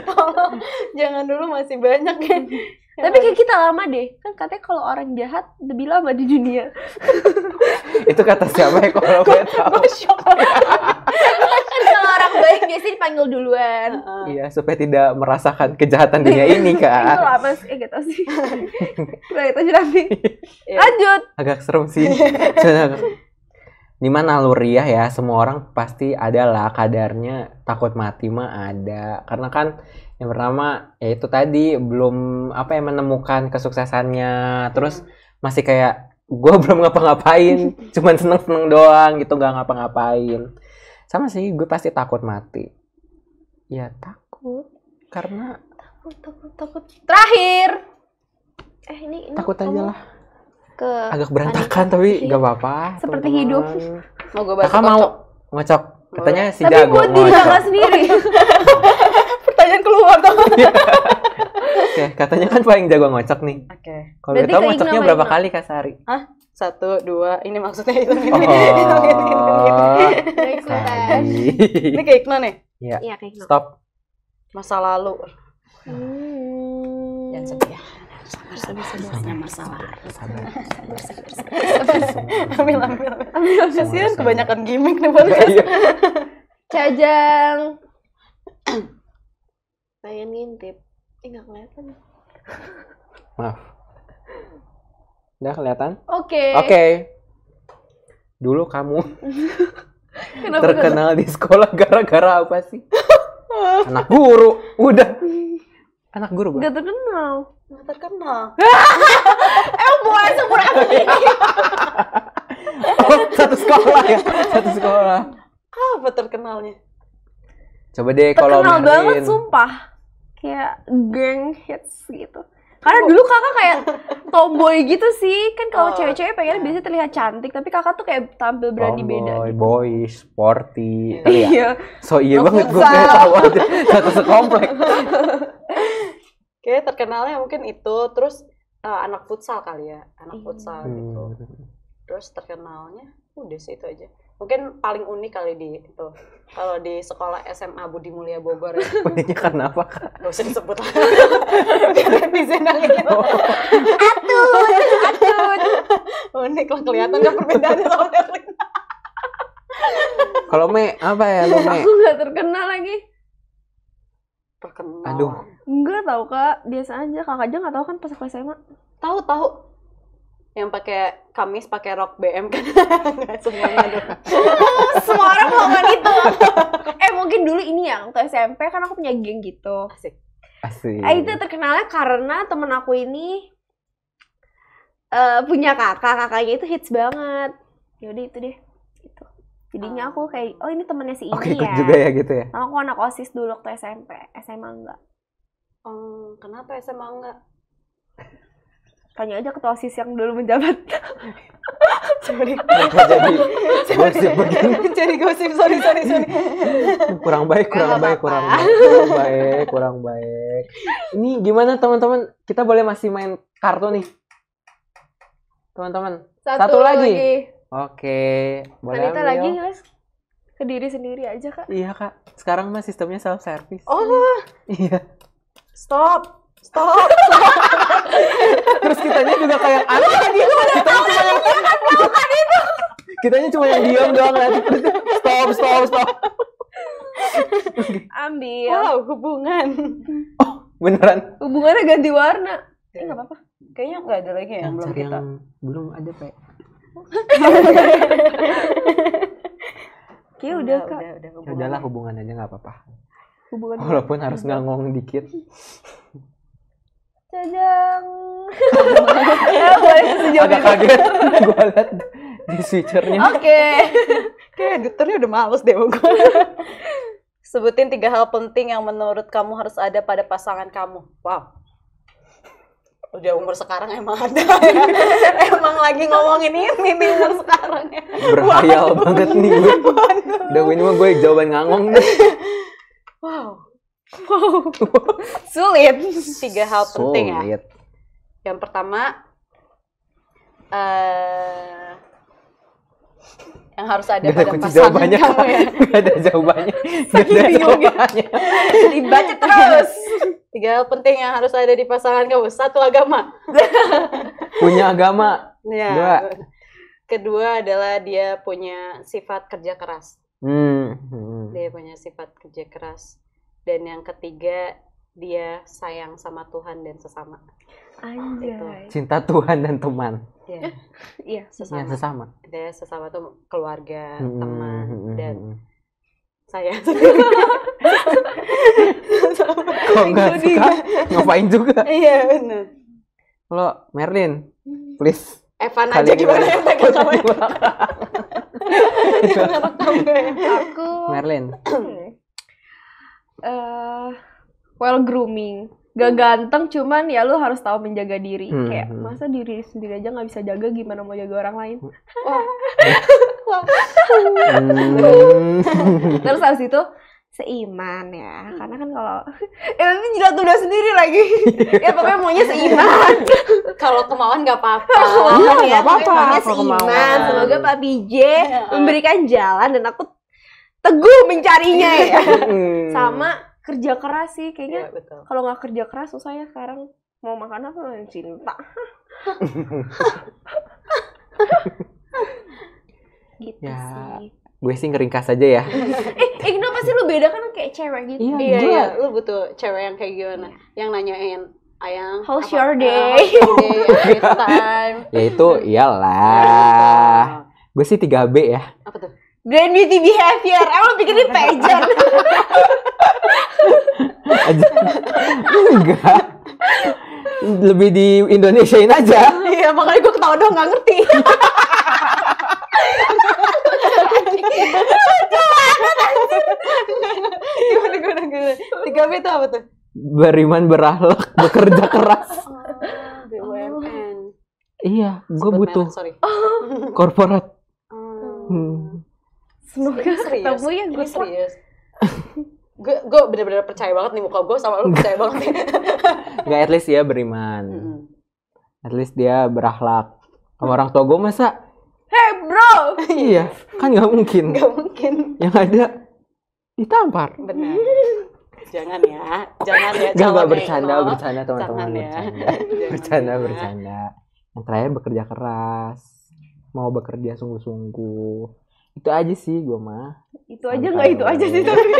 Tolong, jangan dulu, masih banyak ya. Tapi kayak kita lama deh. Kan katanya kalau orang jahat lebih lama di dunia. Itu kata siapa ya kalau gue tahu? Kan kalau orang baik biasanya dipanggil duluan. Iya, supaya tidak merasakan kejahatan dunia ini, Itu Kak. lama sih, gitu sih. Kita aja nanti. Lanjut. Agak serem sih. Dimana naluriah ya, semua orang pasti ada lah kadarnya takut mati mah ada. Karena kan yang pertama ya itu tadi belum menemukan kesuksesannya, terus masih kayak gue belum ngapa-ngapain, cuman seneng-seneng doang gitu, nggak ngapa-ngapain. Sama sih, gue pasti takut mati. Ya takut karena takut. Terakhir. Ini takut aja lah. Agak ke berantakan tapi nggak apa-apa. Seperti teman-teman. hidup. Mau gue bahas Kakak mau ngocok? Katanya si Tapi jago buat diri kakak ngocok. sendiri. pertanyaan keluar dong. Oke, katanya kan paling jago ngocok nih. Oke. Kalau Berarti tahu ke ngocoknya Igno, berapa Igno. kali Kak Sari? 1, 2, ini maksudnya itu. Oh, Next one. tadi. Ini kayak Igno nih. Iya kayak gitu. Stop. Masa lalu. Jangan sedih ya. Sabar. Masalah. Sabar. Ambil. Kasihan kebanyakan gimmick nih podcast. Iya. Cajang. Pengen ngintip. Nggak kelihatan. Maaf. Udah kelihatan? Oke. Oke. Dulu kamu Kenapa terkenal di sekolah gara-gara apa sih? Anak guru. Udah. Anak guru, Bang. Gak terkenal. Nggak terkenal. Bukan sempurna ini. Oh, satu sekolah ya. Satu sekolah. Apa terkenalnya? Coba deh kalau Terkenal banget Merin. sumpah. Kayak geng hits gitu. Karena dulu kakak kayak tomboy gitu sih. Kan kalau cewek-cewek pengen biasanya terlihat cantik, tapi kakak tuh kayak tampil berani beda Tomboy, gitu. boy, sporty. Kali ya? Iya. So iya banget gue kayak tahu aja satu sekomplek. Kayak terkenalnya mungkin itu, terus anak futsal kali ya, anak futsal gitu. Terus terkenalnya udah sih itu aja. Mungkin paling unik kali di itu. Kalau di sekolah SMA Budi Mulia Bogor ya. Uniknya karena apa, Kak? Gak usah disebut lah. Biar netizen yang ini. Atut. Unik lah, kelihatan kan perbedaannya sama Erlin. Kalau Me, apa ya lu Me? Aku gak terkenal lagi. Terkenal. Aduh. Enggak tahu kak, biasa aja. Kakak aja nggak tahu kan pas aku SMA. Tahu. yang pakai kamis pakai rok BM kan. Nggak semuanya dong. Semua orang melakukan itu. Mungkin dulu ini ya waktu SMP kan aku punya geng gitu. Asik. Itu terkenalnya karena temen aku ini punya kakaknya itu hits banget. Yaudah itu deh gitu. Jadinya aku kayak ini temennya si ini Oke, ikut ya. juga ya gitu ya. Aku anak OSIS dulu waktu SMP, SMA enggak. Kenapa SMA enggak? Tanya aja ketua OSIS yang dulu menjabat. Sorry. Jadi gosip begini. Jadi gosip, sorry. Kurang baik. Ini gimana teman-teman? Kita boleh masih main kartu nih. Teman-teman. Satu lagi. Oke, boleh Anita ambil. lagi guys. Ke diri sendiri aja, Kak. Iya, Kak. Sekarang mah sistemnya self service. Oh, Iya. stop. Terus kitanya juga kayak kitanya cuma yang diam doang nanti. Stop. Ambil. Wow, hubungan. Beneran. Hubungannya ganti warna. Nggak apa-apa. Kayaknya nggak ada lagi yang belum Cari kita. yang belum ada, Pak. Kayaknya udah, Kak. Udah Ya udahlah, hubungan aja nggak apa-apa. Hubungan Walaupun harus ngangong dikit. Jajang. Boleh sejauh Agak itu. kaget gue liat di switchernya. Oke. Kayak editornya udah males deh gue. Sebutin 3 hal penting yang menurut kamu harus ada pada pasangan kamu. Wow. Udah umur sekarang emang ada. Emang lagi ngomongin ini nih umur sekarang ya. Berhayal banget nih gue. Udah ini mah gue jawaban ngangong deh. Wow. Sulit. 3 hal penting ya. Sulit. Yang pertama, yang harus ada Gak ada pada kunci pasangan jawabannya. kamu ya. Gak ada jawabannya. Saking bingungnya. jawabannya. Dibaca terus. 3 hal penting yang harus ada di pasangan kamu. 1, agama. Punya agama. Ya. 2. Kedua adalah dia punya sifat kerja keras. Dia punya sifat kerja keras. Dan yang ketiga, dia sayang sama Tuhan dan sesama. Anjay. Cinta Tuhan dan teman. Ya, Iya. sesama. Ya, sesama. Dia sesama tuh keluarga, teman, dan Hmm. saya. Kok nggak suka? Ngapain juga? Iya benar. Lo, Merlin, please. Evan Kali aja ini gimana yang pegang di kamu? belakang. Aku Merlin. well grooming. Gak ganteng, cuman ya lu harus tahu menjaga diri. Hmm, Kayak masa diri sendiri aja nggak bisa jaga, gimana mau jaga orang lain? Terus habis itu seiman ya, karena kan kalau ini jilat udah sendiri lagi. Ya pokoknya maunya seiman. Kalau kemauan nggak apa-apa. Ya, nggak apa-apa maunya kalau seiman. kemauan. Semoga Pak BJ memberikan jalan dan aku teguh mencarinya ya. Sama kerja keras sih kayaknya. Iya, betul. Kalau nggak kerja keras susah ya sekarang. Mau makan apa? Cinta. Gitu Ya. sih. Gue sih ngeringkas aja ya. Kenapa sih lu beda kan kayak cewek gitu? Iya, gua- iya, lu butuh cewek yang kayak gimana? Yang nanyain, Ayang, How's apa- your day? how's your day, every time. Ya itu iyalah. Gue sih 3B ya. Apa tuh? Grand beauty behavior. Emang bikin pageant. Enggak. Lebih di Indonesiain aja. Iya, makanya gue ketawa doang nggak ngerti. Gimana? 3B itu apa tuh? Beriman, berakhlak, bekerja keras. BUMN. Iya, gue Sebut butuh merek, sorry. korporat. Hmm. Semoga Ini serius. ketemu ya Ini gue serius. Gue bener-bener percaya banget nih, muka gue sama lu percaya banget nih. Nggak, at least dia beriman. At least dia berakhlak. Sama orang tua gue masa? Hey bro. Iya, kan nggak mungkin. Gak mungkin. Yang ada ditampar. Benar. Jangan ya. Jangan ya. Nggak calon bercanda, Eko. bercanda teman-teman. Jangan ya. Bercanda, Jangan ya. bercanda. Yang terakhir bekerja keras. Mau bekerja sungguh-sungguh. Itu aja sih gue mah. Itu aja nggak itu aja sih tapi.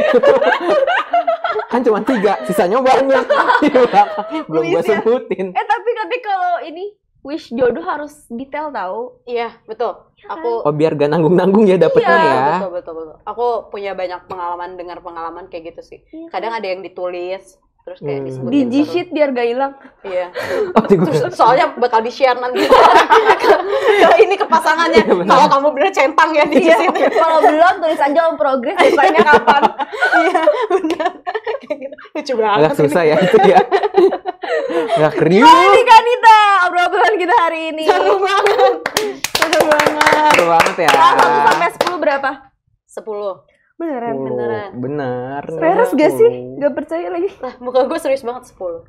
Kan cuma 3, sisanya banyak. Belum gue Please ya. sebutin. Tapi kalau ini wish jodoh harus detail tahu. Iya, betul. Aku biar gak nanggung-nanggung ya dapetnya ya. Betul. Aku punya banyak dengar pengalaman kayak gitu sih. Kadang ada yang ditulis, terus kayak disebutin. Di G-sheet biar gak hilang. Iya. Terus soalnya bakal di-share nanti ke ini ke pasangannya. Kalau kamu bener centang ya di sini. Kalau belum tulis aja on progress deadline-nya kapan. Iya, benar. Kayak gitu. Lucu banget. Agak susah ya itu ya. Agak kriuk. Ini Kanita, obrolan kita hari ini. Seru banget. Seru banget ya. Nah, 1 sampai 10 berapa? 10. Beneran. Bener. Peres gak sih? Gak percaya lagi. Lah, muka gue serius banget 10.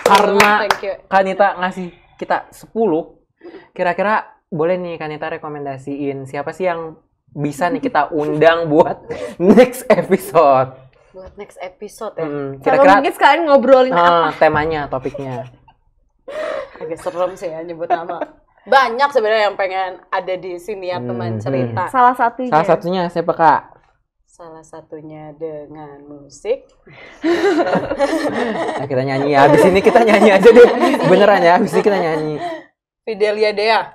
Karena Thank you. Kanita ngasih kita 10, kira-kira boleh nih Kanita rekomendasiin siapa sih yang bisa nih kita undang buat next episode. Buat next episode ya. Kira-kira mungkin sekalian ngobrolin apa? temanya, topiknya. Agak serem sih ya nyebut nama. Banyak sebenarnya yang pengen ada di sini ya teman cerita. Salah satunya Siapa Kak? Salah satunya dengan musik. Kita nyanyi ya. Abis ini kita nyanyi aja deh. Beneran ya, abis ini kita nyanyi. Fidelia Dea.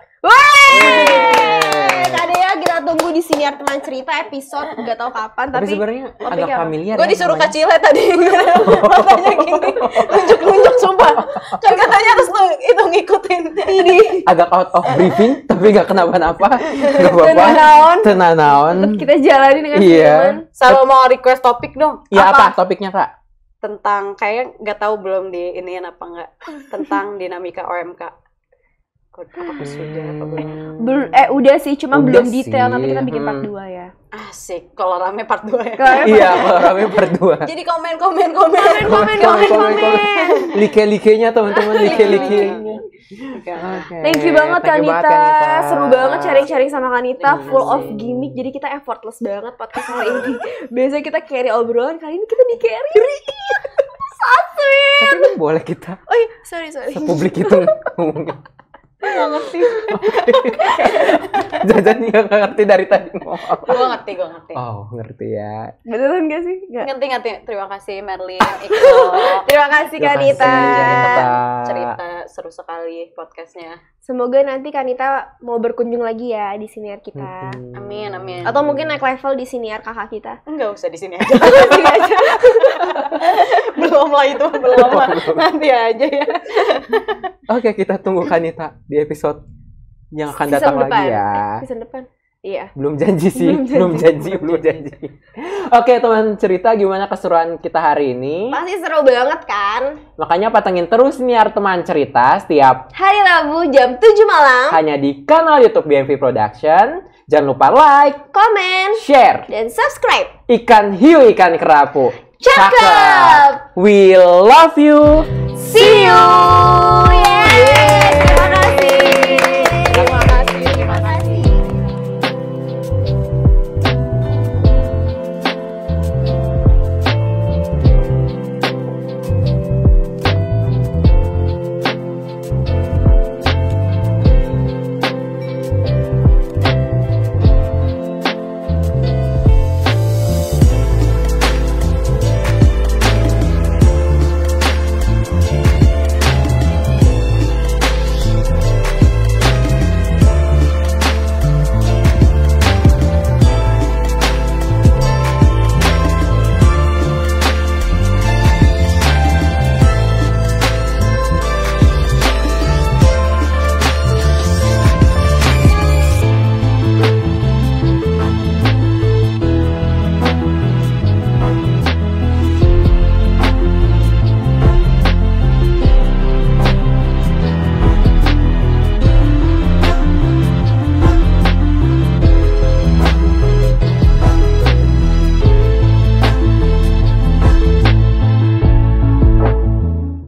Ada ya, kita tunggu di Siniar Teman Cerita episode nggak tahu kapan, Tapi tapi sebenarnya agak familiar. Gue disuruh Kak Cile tadi. Matanya gini. Nunjuk-nunjuk sumpah. Kan katanya harus itu ngikutin ini. Agak out of briefing, tapi nggak kenapa-napa. Nggak apa-apa. Tenanaon. kita jalanin dengan teman. Selalu mau request topik dong. Ya apa topiknya Kak? Tentang kayak nggak tahu belum di iniin apa enggak. Tentang dinamika OMK. Apa sudah apa belum? Udah sih, cuma Udah belum detail. Nanti kita bikin sih. part 2 ya. Asik, kalau rame part 2 ya. Iya, kalau rame part 2. Jadi komen. Like-likenya teman-teman, like-likenya. Thank you banget Kanita. Seru banget sharing-sharing sama Kanita, full of gimmick. Jadi kita effortless banget podcast hari ini. Biasanya kita carry obrolan, kali ini kita di carry. Tapi kan boleh kita Oh iya, sorry. sepublik itu ngomongnya. Gak ngerti. Jajan nggak ngerti dari tadi ngomong. Gue ngerti. Oh, ngerti ya. Beneran gak sih? Nggak. Ngerti. Terima kasih Merlin, Iqbal. Terima kasih Kanita. Cerita seru sekali podcastnya. Semoga nanti Kanita mau berkunjung lagi ya di siniar kita. Amin. Atau mungkin naik level di siniar kakak kita. Enggak usah di sini aja. Belum lah. Nanti aja ya. Oke, kita tunggu Kanita di episode yang akan datang lagi ya. Season depan. Iya. Belum janji sih. Belum janji. Oke, teman cerita, gimana keseruan kita hari ini? Pasti seru banget kan? Makanya patengin terus Siniar Teman Cerita setiap hari Rabu jam 7 malam. hanya di kanal YouTube BMV Production. Jangan lupa like, komen, share, dan subscribe. Ikan hiu, ikan kerapu. Cakep. We love you. See you.